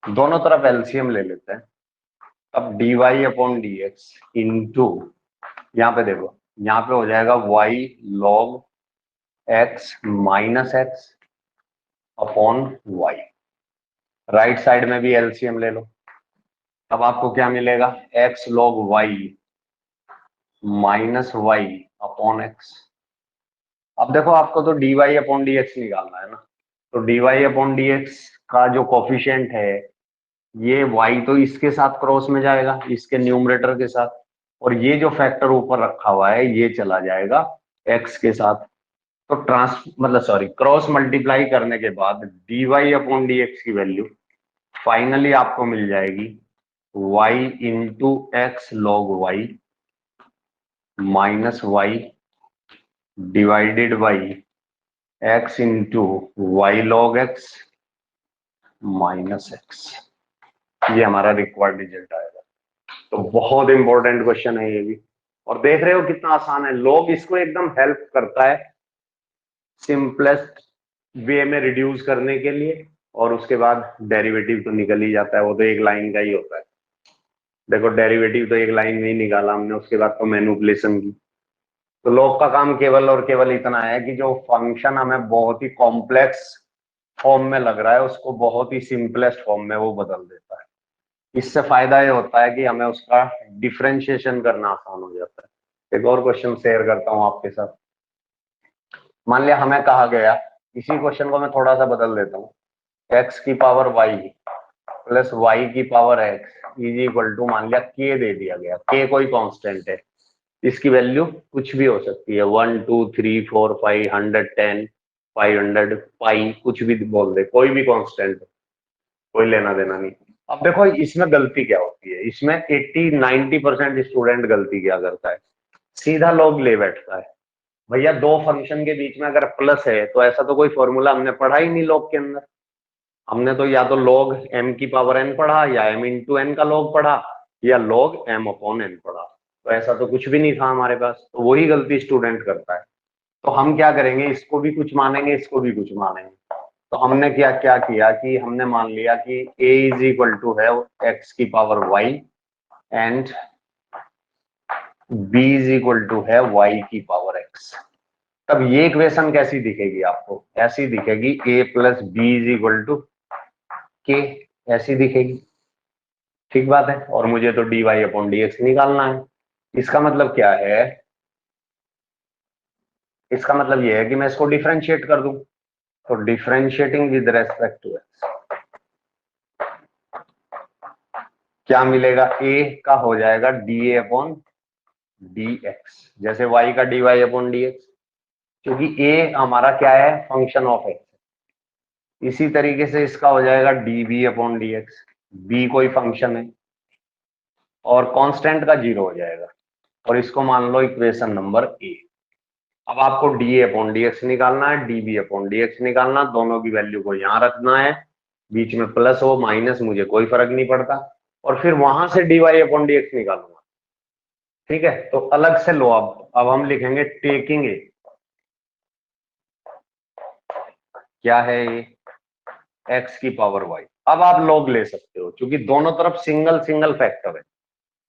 दोनों तरफ एलसीएम ले लेते हैं। अब dy upon d x into, यहाँ पे देखो, यहाँ पे हो जाएगा y log x minus x upon y. Right side में भी एलसीएम ले लो, अब आपको क्या मिलेगा, x log y minus y upon x. अब देखो आपको तो dy अपॉन डी एक्स निकालना है ना, तो dy अपॉन डी एक्स का जो कोफिशिएंट है, ये y तो इसके साथ क्रॉस में जाएगा, इसके न्यूमरेटर के साथ, और ये जो फैक्टर ऊपर रखा हुआ है ये चला जाएगा x के साथ। तो क्रॉस मल्टीप्लाई करने के बाद dy अपॉन डी एक्स की वैल्यू फाइनली आपको मिल जाएगी y into x log y minus y divided by x into y log x minus x. ये हमारा रिक्वायर्ड रिजल्ट आएगा। तो बहुत इंपॉर्टेंट क्वेश्चन है ये भी, और देख रहे हो कितना आसान है। लॉग इसको एकदम हेल्प करता है सिंपलेस्ट वे में रिड्यूस करने के लिए, और उसके बाद डेरिवेटिव तो निकल ही जाता है, वो तो एक लाइन का ही होता है। देखो डेरिवेटिव तो एक लाइन में ही निकाला हमने, उसके बाद तो मैनिपुलेशन की। तो लॉग का काम केवल और केवल इतना है कि जो फंक्शन हमें बहुत ही कॉम्प्लेक्स फॉर्म में लग रहा है उसको बहुत ही सिंपलेस्ट फॉर्म में वो बदल देता है। इससे फायदा ये होता है कि हमें उसका डिफरेंशिएशन करना आसान हो जाता है। एक और क्वेश्चन शेयर करता हूं आपके साथ। मान लिया हमें कहा गया, इसी क्वेश्चन को मैं थोड़ा सा बदल देता हूँ, x की पावर y प्लस y की power x is equal to, मान लिया k दे दिया गया, k कोई कांस्टेंट है, इसकी वैल्यू कुछ भी हो सकती है, 1 2 3 4 5 100 10 500 पाई, कुछ भी बोल दे, कोई भी कांस्टेंट, कोई लेना देना नहीं। अब देखो इसमें गलती क्या होती है, इसमें 80-90% स्टूडेंट गलती क्या करता है, सीधा लॉग ले बैठता है। भैया दो फंक्शन के बीच में अगर प्लस है तो ऐसा तो कोई फॉर्मूला हमने पढ़ा ही नहीं लॉग के अंदर। हमने तो या तो log m की पावर n पढ़ा, या m इंटू n का log पढ़ा, या log m अपॉन n पढ़ा। तो ऐसा तो कुछ भी नहीं था हमारे पास, तो वही गलती स्टूडेंट करता है। तो हम क्या करेंगे, इसको भी कुछ मानेंगे, इसको भी कुछ मानेंगे। तो हमने क्या क्या किया कि हमने मान लिया कि a इज इक्वल टू है x की power y and b is equal to है y की पावर x। तब ये इक्वेशन कैसी दिखेगी आपको, ऐसी दिखेगी a plus b is equal to k, ऐसी दिखेगी। ठीक बात है, और मुझे तो dy अपॉन डी एक्स निकालना है। इसका मतलब क्या है, इसका मतलब ये है कि मैं इसको डिफरेंशिएट कर दूं, तो differentiating with respect to x क्या मिलेगा, a का हो जाएगा dA अपॉन dx, जैसे y का dy अपॉन dx, क्योंकि a हमारा क्या है, फंक्शन ऑफ x। इसी तरीके से इसका हो जाएगा dB अपॉन dx, b कोई फंक्शन है और कांस्टेंट का 0 हो जाएगा, और इसको मान लो इक्वेशन नंबर ए। अब आपको dA अपॉन dx निकालना है, dB अपॉन dx निकालना, दोनों की वैल्यू को यहाँ रखना है, बीच में प्लस हो माइनस मुझे कोई फर्क नहीं पड़ता, और फिर वहां से dy अपॉन dx निकालूंगा। ठीक है, तो अलग से लो। अब हम लिखेंगे टेकिंग ए, क्या है ये, x की पावर y। अब आप log ले सकते हो, क्योंकि दोनों तरफ सिंगल सिंगल फैक्टर है,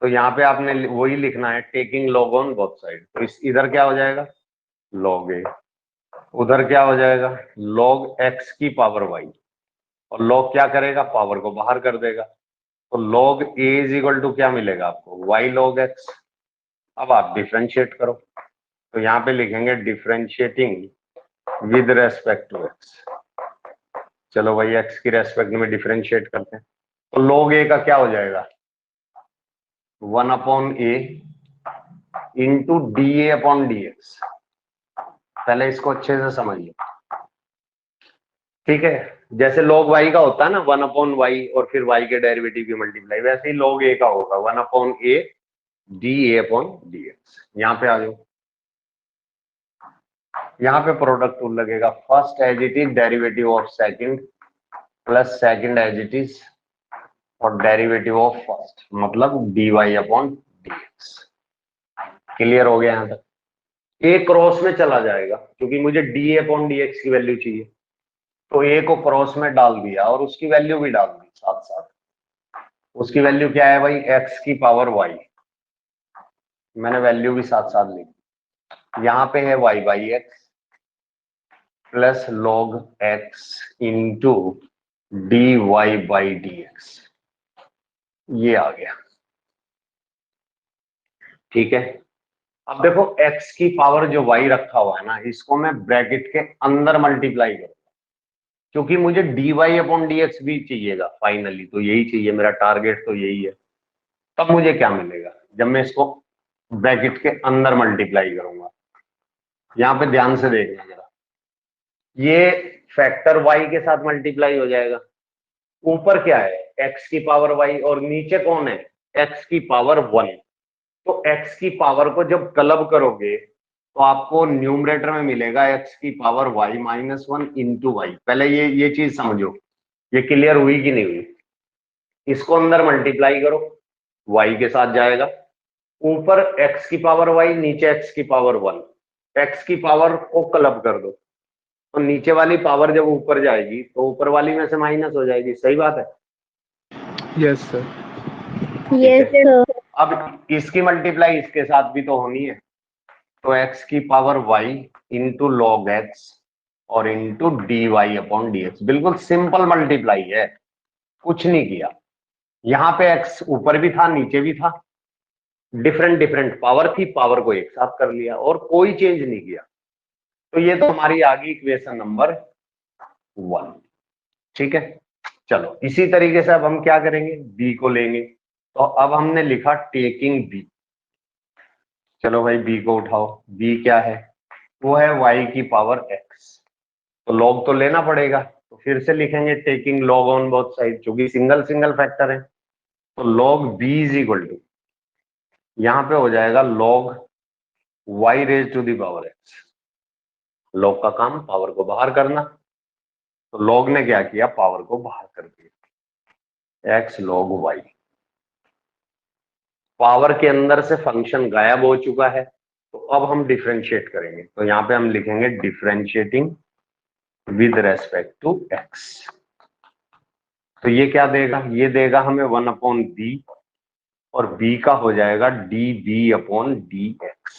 तो यहाँ पे आपने वही लिखना है, taking log on both side. तो इस इधर क्या हो जाएगा, log a, उधर क्या हो जाएगा, log x की पावर y, और log क्या करेगा, पावर को बाहर कर देगा। तो log a is equal to क्या मिलेगा आपको, y log x। अब आप डिफ्रेंशिएट करो, तो यहाँ पे लिखेंगे differentiating with respect to x। चलो भाई x की रेस्पेक्ट में डिफ्रेंशिएट करते हैं, तो log a का क्या हो जाएगा, 1/a इंटू dA/dx। पहले इसको अच्छे से समझिए, ठीक है। जैसे log y का होता है ना 1/y और फिर y के डेरिवेटिव की मल्टीप्लाई, वैसे ही log a का होगा 1/a dA/dx। यहाँ पे आ जाओ, यहाँ पे प्रोडक्ट रूल लगेगा, first as it is derivative of second plus second as it is और डेरिवेटिव ऑफ फर्स्ट, मतलब dy/dx। क्लियर हो गया यहाँ तक। a क्रॉस में चला जाएगा, क्योंकि मुझे dA/dx की वैल्यू चाहिए, तो a को क्रॉस में डाल दिया और उसकी वैल्यू भी डाल दी साथ साथ। उसकी वैल्यू क्या है भाई, x की पावर y, मैंने वैल्यू भी साथ साथ लिखी। यहाँ पे है y/x plus log x into dy/dx, ये आ गया, ठीक है। अब देखो x की पावर जो y रखा हुआ है ना, इसको मैं ब्रैकेट के अंदर मल्टीप्लाई करूंगा, क्योंकि मुझे dy/dx भी चाहिएगा फाइनली, तो यही चाहिए, मेरा टारगेट तो यही है। तब मुझे क्या मिलेगा, जब मैं इसको ब्रैकेट के अंदर मल्टीप्लाई करूंगा। यहाँ पे ध्यान से देखना जरा, ये फैक्टर y के साथ मल्टीप्लाई हो जाएगा, ऊपर क्या है x की पावर y और नीचे कौन है, x की पावर 1। तो x की पावर को जब क्लब करोगे तो आपको न्यूमरेटर में मिलेगा x की पावर y-1 इंटू वाई। पहले ये चीज समझो, ये क्लियर हुई कि नहीं हुई। इसको अंदर मल्टीप्लाई करो, y के साथ जाएगा, ऊपर x की पावर y, नीचे x की पावर 1। x की पावर को क्लब कर दो, तो नीचे वाली पावर जब ऊपर जाएगी तो ऊपर वाली में से माइनस हो जाएगी, सही बात है। Yes sir. Yes, sir. अब इसकी मल्टीप्लाई इसके साथ भी तो होनी है, तो x की power y into log x और इंटू dy/dx। बिल्कुल सिंपल मल्टीप्लाई है, कुछ नहीं किया। यहाँ पे x ऊपर भी था नीचे भी था, डिफरेंट डिफरेंट पावर थी, पावर को एक साथ कर लिया और कोई चेंज नहीं किया। तो ये तो हमारी आ गई इक्वेशन नंबर 1, ठीक है। चलो इसी तरीके से अब हम क्या करेंगे, b को लेंगे। तो अब हमने लिखा टेकिंग b, चलो भाई b को उठाओ। b क्या है, वो है y की पावर x, तो log तो लेना पड़ेगा, तो फिर से लिखेंगे taking log on both side, क्योंकि सिंगल सिंगल फैक्टर है। तो log b is equal to, यहाँ पे हो जाएगा log y raise to the power x। log का काम पावर को बाहर करना, तो log ने क्या किया, पावर को बाहर कर दिया, x log y। पावर के अंदर से फंक्शन गायब हो चुका है, तो अब हम डिफरेंशिएट करेंगे। तो यहाँ पे हम लिखेंगे differentiating with respect to x। तो ये क्या देगा, ये देगा हमें 1/b और b का हो जाएगा db/dx।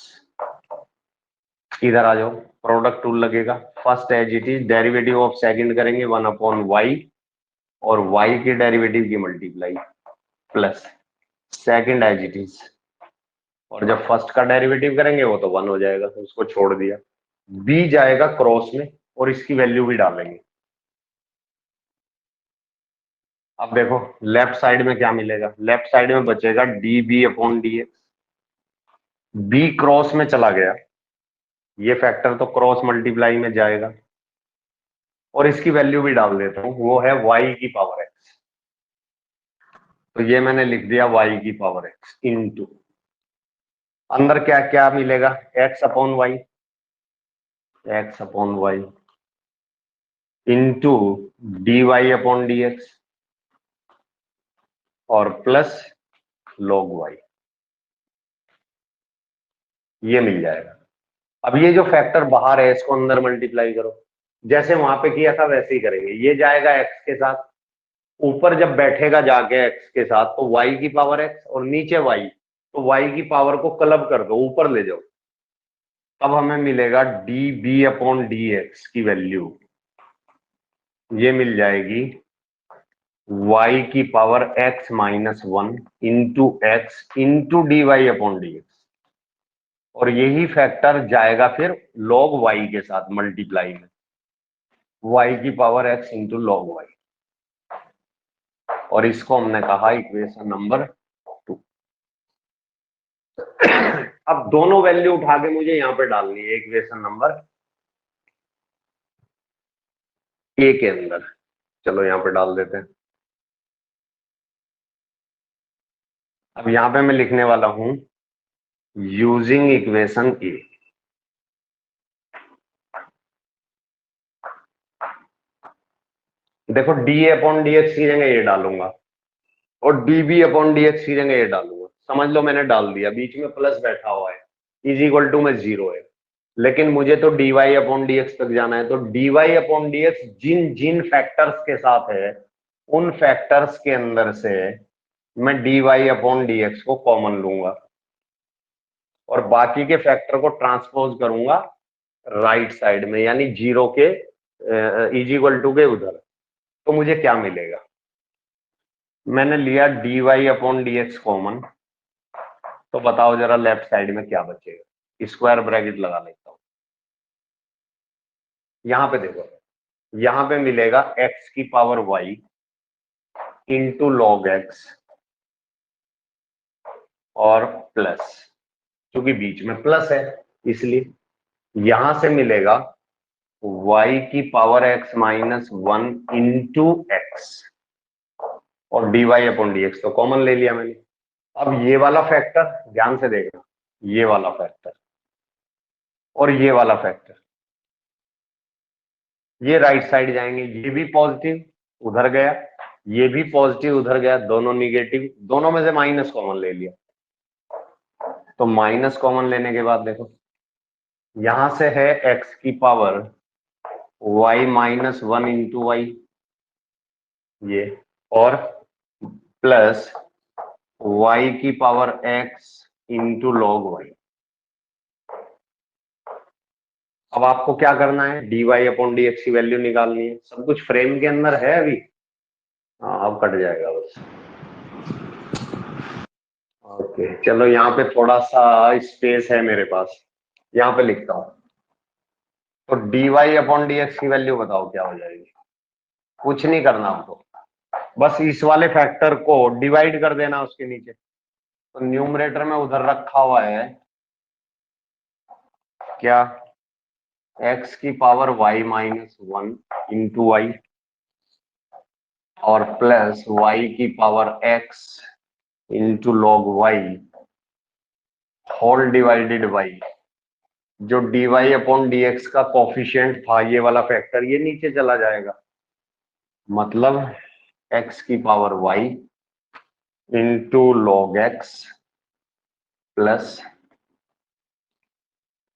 इधर आ जाओ, प्रोडक्ट रूल लगेगा, first as it is derivative of second करेंगे 1/y और y के डेरिवेटिव की multiply plus second as it is, और जब फर्स्ट का डेरिवेटिव करेंगे वो तो 1 हो जाएगा, तो उसको छोड़ दिया। b जाएगा क्रॉस में और इसकी वैल्यू भी डालेंगे। अब देखो लेफ्ट साइड में क्या मिलेगा, लेफ्ट साइड में बचेगा db/dx। b क्रॉस में चला गया, ये फैक्टर तो क्रॉस मल्टीप्लाई में जाएगा, और इसकी वैल्यू भी डाल देता हूं, वो है y की पावर x। तो ये मैंने लिख दिया y की पावर x इंटू अंदर क्या क्या मिलेगा, x/y, x/y इंटू dy/dx और प्लस log y, ये मिल जाएगा। अब ये जो फैक्टर बाहर है इसको अंदर मल्टीप्लाई करो, जैसे वहां पे किया था वैसे ही करेंगे। ये जाएगा x के साथ, ऊपर जब बैठेगा जाके x के साथ तो y की पावर x, और नीचे y, तो y की पावर को क्लब कर दो, ऊपर ले जाओ, तब हमें मिलेगा db अपॉन dx की वैल्यू ये मिल जाएगी y की power x minus 1 into x into d y upon d x. और यही फैक्टर जाएगा फिर log y के साथ मल्टीप्लाई में, y की power x into log y. और इसको हमने कहा इक्वेशन नंबर 2। अब दोनों वैल्यू उठा के मुझे यहां पे डालनी है इक्वेशन नंबर ए के अंदर। चलो यहां पे डाल देते हैं। अब यहां पे मैं लिखने वाला हूं यूजिंग इक्वेशन ए। देखो डी अपॉन डी एक्स की जगह ये डालूंगा और d b upon d x की जगह ये डालूंगा। समझ लो मैंने डाल दिया, बीच में प्लस बैठा हुआ है, इज इक्वल टू में 0 है। लेकिन मुझे तो d y upon d x तक जाना है, तो d y upon d x जिन जिन फैक्टर्स के साथ है उन फैक्टर्स के अंदर से मैं d y upon d x को कॉमन लूंगा और बाकी के फैक्टर को ट्रांसपोज करूंगा राइट साइड में, यानी 0 के इज इक्वल टू के उधर। तो मुझे क्या मिलेगा? मैंने लिया d y upon d x common, तो बताओ जरा लेफ्ट साइड में क्या बचेगा? स्क्वायर ब्रैकेट लगा लेता हूं। यहां पे देखो, यहां पे मिलेगा x की power y into log x और प्लस, क्योंकि बीच में प्लस है इसलिए यहां से मिलेगा y की power x minus 1 into x और d y upon d x तो कॉमन ले लिया मैंने। अब ये वाला फैक्टर ध्यान से देखना, ये वाला फैक्टर और ये वाला फैक्टर ये राइट साइड जाएंगे, ये भी पॉजिटिव उधर गया, ये भी पॉजिटिव उधर गया, दोनों निगेटिव, दोनों में से माइनस कॉमन ले लिया। तो माइनस कॉमन लेने के बाद देखो यहां से है x की power y minus 1 into y ये, और प्लस y की power x into log y. अब आपको क्या करना है? D y upon d x की वैल्यू निकालनी है। सब कुछ फ्रेम के अंदर है अभी? हाँ अब कट जाएगा बस। ओके चलो, यहाँ पे थोड़ा सा स्पेस है मेरे पास, यहाँ पे लिखता हूँ। तो d y upon d x की वैल्यू बताओ क्या हो जाएगी? कुछ नहीं करना हमको, बस इस वाले फैक्टर को डिवाइड कर देना उसके नीचे। तो न्यूमरेटर में उधर रखा हुआ है क्या? x की power y minus 1 into y और प्लस y की power x into log y whole divided by जो d y upon d x का कोफिशिएंट था, ये वाला फैक्टर ये नीचे चला जाएगा। मतलब x की power y into log x plus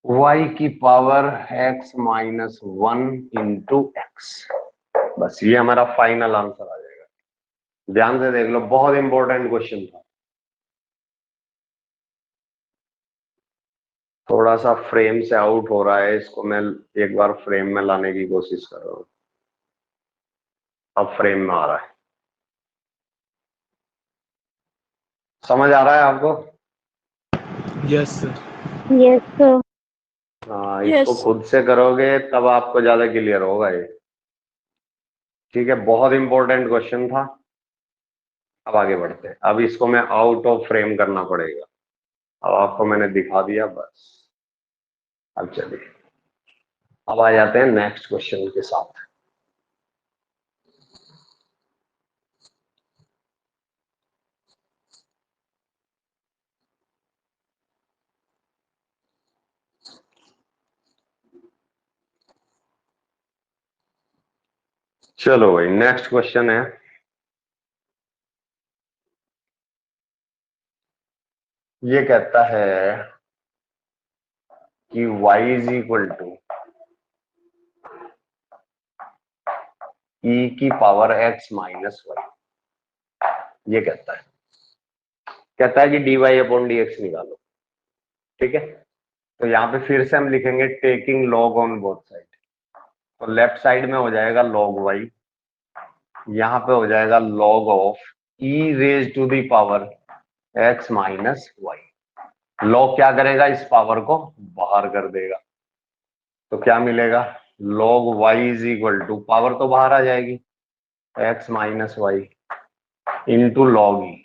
y की power x minus 1 into x. बस ये हमारा फाइनल आंसर आ जाएगा। ध्यान से देख लो, बहुत इंपॉर्टेंट क्वेश्चन था। थोड़ा सा फ्रेम से आउट हो रहा है, इसको मैं एक बार फ्रेम में लाने की कोशिश कर रहा हूं। अब फ्रेम में आ रहा है, समझ आ रहा है आपको? Yes, sir. Yes, sir. हाँ, इसको खुद से करोगे तब आपको ज्यादा क्लियर होगा ये। ठीक है, बहुत इंपॉर्टेंट क्वेश्चन था। अब आगे बढ़ते हैं। अब इसको मैं आउट ऑफ फ्रेम करना पड़ेगा। अब आपको मैंने दिखा दिया बस। अब चलिए, अब आ जाते हैं नेक्स्ट क्वेश्चन के साथ। चलो भाई, नेक्स्ट क्वेश्चन है, ये कहता है कि y इज इक्वल टू ई की पावर x माइनस वाई, ये कहता है कि dy अपॉन dx निकालो। ठीक है, तो यहाँ पे फिर से हम लिखेंगे taking log on both side. तो लेफ्ट साइड में हो जाएगा log y, यहाँ पे हो जाएगा log of e raise to the power x minus y. Log क्या करेगा, इस पावर को बाहर कर देगा, तो क्या मिलेगा, log y is equal to, power तो बाहर आ जाएगी, x minus y into log e.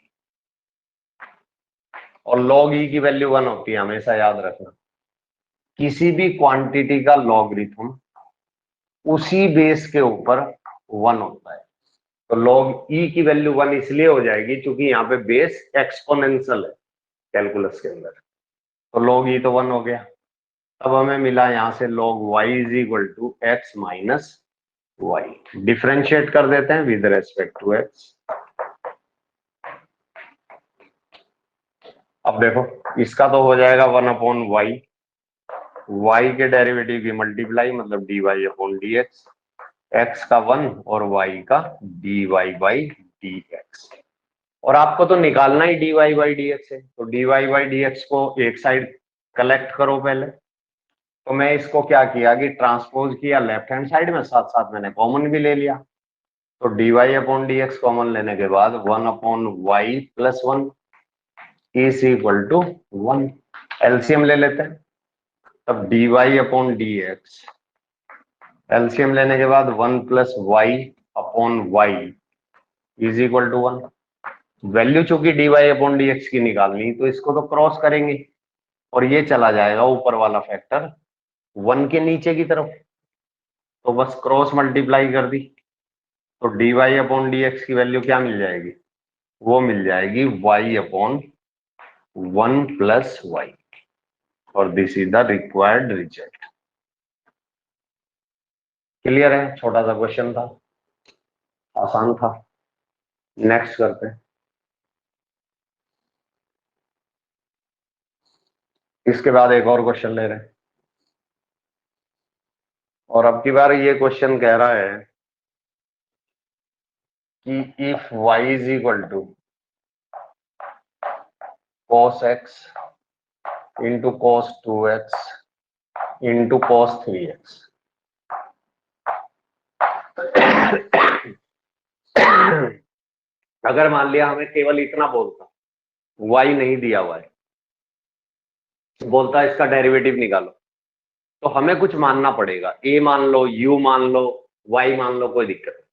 और log ई की वैल्यू 1 होती है, हमेशा याद रखना। किसी भी क्वांटिटी का लॉगरिथम उसी बेस के ऊपर 1 होता है। तो log ई की वैल्यू 1 इसलिए हो जाएगी क्योंकि यहाँ पे बेस एक्सपोनेंशियल है कैलकुलस के अंदर। तो log ई तो 1 हो गया। अब हमें मिला यहाँ से log y is equal to x minus y. Differentiate कर देते हैं विद रेस्पेक्ट टू x। अब देखो, इसका तो हो जाएगा 1 अपॉन वाई, y के डेरिवेटिव की मल्टीप्लाई मतलब dy अपॉन dx, x का 1 और y का dy बाई dx। और आपको तो निकालना ही dy बाई dx है, तो dy बाई dx को एक साइड कलेक्ट करो पहले। तो मैं इसको क्या किया कि ट्रांसपोज किया लेफ्ट हैंड साइड में, साथ साथ मैंने कॉमन भी ले लिया। तो dy अपॉन dx कॉमन लेने के बाद 1 upon y plus 1 is equal to 1। LCM ले लेते हैं, तब dy अपॉन dx, एलसीएम लेने के बाद 1 plus y upon y is equal to 1। Value चूंकि dy अपॉन dx की निकालनी, तो इसको तो क्रॉस करेंगे और ये चला जाएगा ऊपर वाला फैक्टर 1 के नीचे की तरफ, तो बस क्रॉस मल्टीप्लाई कर दी। तो dy अपॉन dx की वैल्यू क्या मिल जाएगी, वो मिल जाएगी y अपॉन 1 प्लस वाई, और this is the required result. Clear है, छोटा सा क्वेश्चन था, आसान था। नेक्स्ट करते हैं। इसके बाद एक और क्वेश्चन ले रहे हैं, और अब की बार ये क्वेश्चन कह रहा है कि if y is equal to cos x into cos 2x into cos 3x, अगर मान लिया हमें केवल इतना बोलता, y नहीं दिया हुआ है, बोलता इसका डेरिवेटिव निकालो, तो हमें कुछ मानना पड़ेगा, a मान लो, u मान लो, y मान लो, कोई दिक्कत नहीं।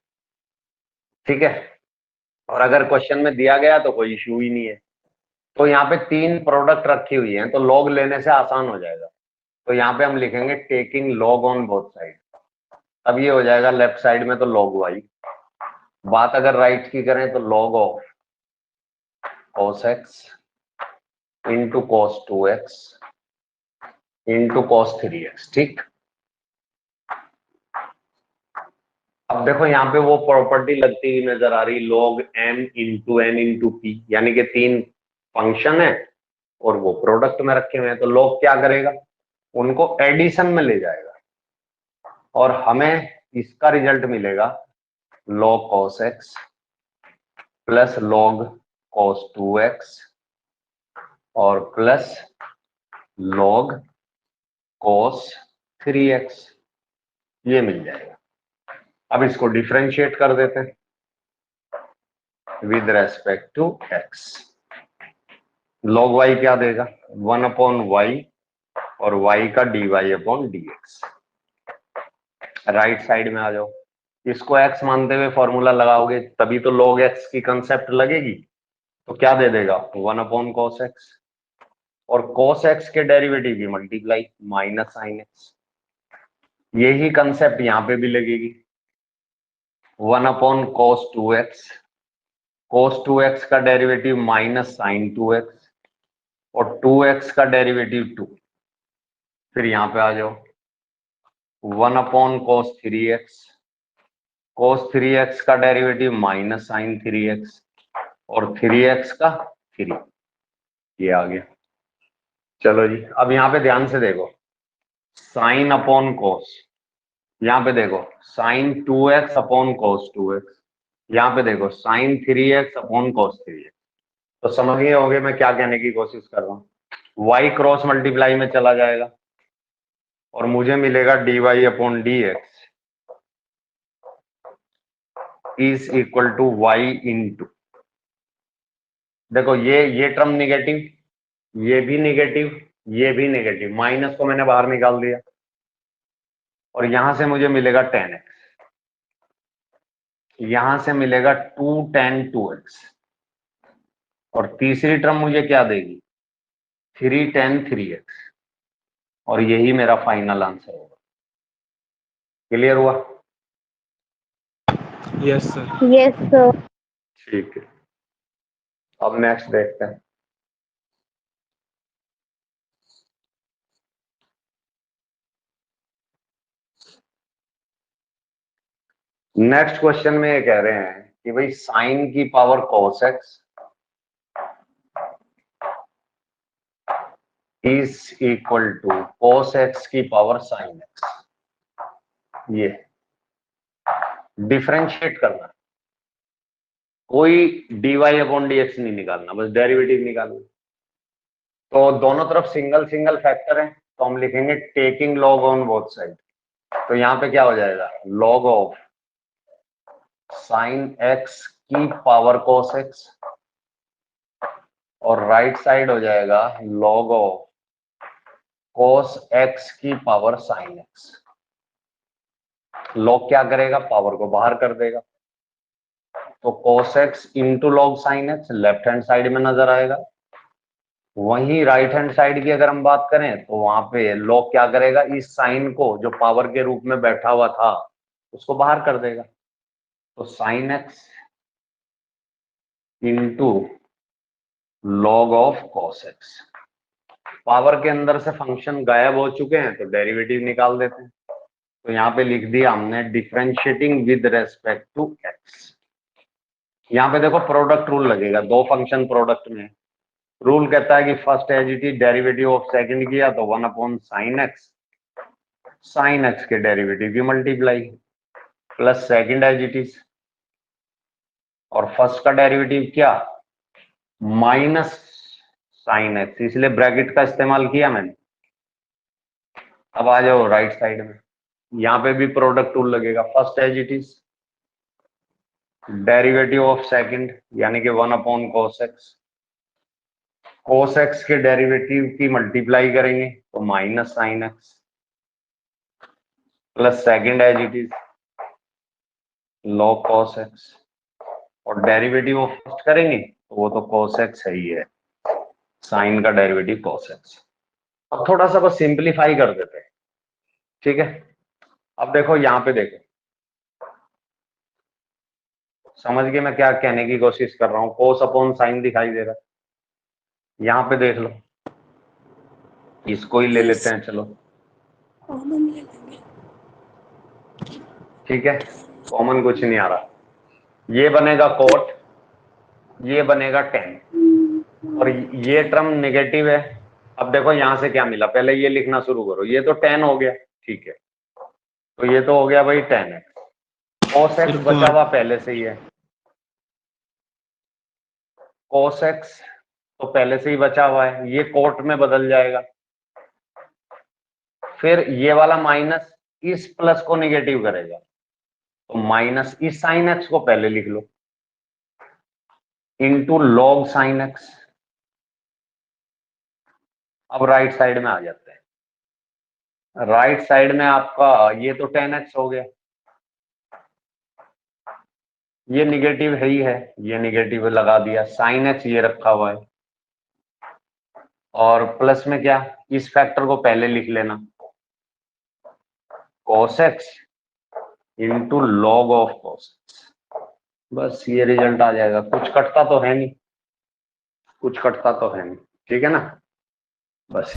ठीक है, और अगर क्वेश्चन में दिया गया तो कोई इश्यू ही नहीं है। तो यहाँ पे 3 प्रोडक्ट रखी हुई हैं, तो लॉग लेने से आसान हो जाएगा। तो यहाँ पे हम लिखेंगे taking log on both side. अब ये हो जाएगा लेफ्ट साइड में तो log y, बात अगर राइट की करें तो log of cos x into cos 2x into cos 3x। ठीक, अब देखो यहाँ पे वो प्रॉपर्टी लगती हुई नजर आ रही, log m into n into p, यानी कि 3 फंक्शन है और वो प्रोडक्ट में रखे हुए हैं। तो log क्या करेगा, उनको एडिशन में ले जाएगा, और हमें इसका रिजल्ट मिलेगा log cos x plus log cos 2x और प्लस log cos 3x, ये मिल जाएगा। अब इसको डिफरेंशिएट कर देते हैं with respect to x। log y क्या देगा, 1 अपॉन वाई और y का dy upon dx। Right side में आ जाओ, इसको x मानते हुए फॉर्मूला लगाओगे तभी तो log x की कंसेप्ट लगेगी। तो क्या दे देगा, 1 अपॉन cos x, और cos x के डेरिवेटिव की मल्टीप्लाई माइनस साइन x। यही कंसेप्ट यहाँ पे भी लगेगी, 1 upon cos 2x, cos 2x का डेरिवेटिव माइनस साइन 2x, और 2x का डेरिवेटिव 2। फिर यहाँ पे आ जाओ, 1 upon cos 3x, cos 3x का डेरिवेटिव माइनस साइन 3x, और 3x का 3, ये आ गया। चलो जी, अब यहाँ पे ध्यान से देखो, साइन अपॉन cos, यहाँ पे देखो sign 2x upon cos 2x, यहाँ पे देखो sign 3x upon cos 3x। तो समझ गए होगे मैं क्या कहने की कोशिश कर रहा हूँ। y क्रॉस मल्टीप्लाई में चला जाएगा और मुझे मिलेगा dy upon dx is equal to y into, देखो ये टर्म निगेटिव, ये भी निगेटिव, ये भी निगेटिव, माइनस को मैंने बाहर निकाल दिया और यहां से मुझे मिलेगा 10x, यहां से मिलेगा 2 tan 2x और तीसरी टर्म मुझे क्या देगी 3 tan 3x और यही मेरा फाइनल आंसर होगा। क्लियर हुआ? Yes, sir. Yes, sir. ठीक है, अब नेक्स्ट देखते हैं। नेक्स्ट क्वेश्चन में ये कह रहे हैं कि भाई साइन की power cos x is equal to cos x की पावर sin x। ये डिफरेंशिएट करना, कोई dy अपॉन dx नहीं निकालना, बस डेरिवेटिव निकालना। तो दोनों तरफ सिंगल सिंगल फैक्टर है तो हम लिखेंगे taking log on both side. तो यहाँ पे क्या हो जाएगा लॉग ऑफ साइन x की पावर cos x और राइट साइड हो जाएगा लॉग ऑफ cos x की पावर sin x। लॉग क्या करेगा पावर को बाहर कर देगा, तो cos x into log sign x left hand side में नजर आएगा। वहीं राइट हैंड साइड की अगर हम बात करें तो वहां पे लॉग क्या करेगा इस साइन को जो पावर के रूप में बैठा हुआ था उसको बाहर कर देगा। तो sine x into log of cos x, power के अंदर से फंक्शन गायब हो चुके हैं तो डेरिवेटिव निकाल देते हैं। तो यहाँ पे लिख दिया हमने differentiating with respect to x। यहाँ पे देखो प्रोडक्ट रूल लगेगा, दो फंक्शन प्रोडक्ट में रूल कहता है कि first as it is derivative of second किया तो 1 अपॉन साइन एक्स के डेरिवेटिव की multiply plus second as it is और फर्स्ट का डेरिवेटिव क्या माइनस साइन एक्स, इसलिए ब्रैकेट का इस्तेमाल किया मैंने। अब आ जाओ राइट साइड में, यहाँ पे भी प्रोडक्ट रूल लगेगा, first as it is derivative of second यानी कि 1 अपॉन cos x के डेरिवेटिव की मल्टीप्लाई करेंगे तो minus sine x plus second as it is log cos x और डेरिवेटिव ऑफ फर्स्ट करेंगे तो वो तो cos x है ही है, साइन का डेरिवेटिव cos x। अब थोड़ा सा बस सिंपलीफाई कर देते हैं, ठीक है। अब देखो यहाँ पे देखो, समझ गए मैं क्या कहने की कोशिश कर रहा हूँ। cos अपॉन साइन दिखाई दे रहा है, यहाँ पे देख लो, इसको ही ले लेते हैं, चलो कॉमन ले लेंगे। ठीक है, कॉमन कुछ नहीं आ रहा। ये बनेगा कोट, ये बनेगा टेन और ये टर्म नेगेटिव है। अब देखो यहां से क्या मिला, पहले ये लिखना शुरू करो, ये तो 10 हो गया, ठीक है, तो ये तो हो गया भाई 10x। cos x बचा हुआ पहले से ही है, cos x तो पहले से ही बचा हुआ है, ये कोट में बदल जाएगा। फिर ये वाला माइनस इस प्लस को निगेटिव करेगा तो माइनस इस साइन एक्स को पहले लिख लो इंटू लॉग साइन एक्स। अब राइट साइड में आ जाते हैं, राइट साइड में आपका ये तो 10x हो गया, ये निगेटिव है ही है, ये निगेटिव लगा दिया, साइन एक्स ये रखा हुआ है और प्लस में क्या इस फैक्टर को पहले लिख लेना cos x into log of cos x। बस ये रिजल्ट आ जाएगा, कुछ कटता तो है नहीं, कुछ कटता तो है नहीं, ठीक है ना, बस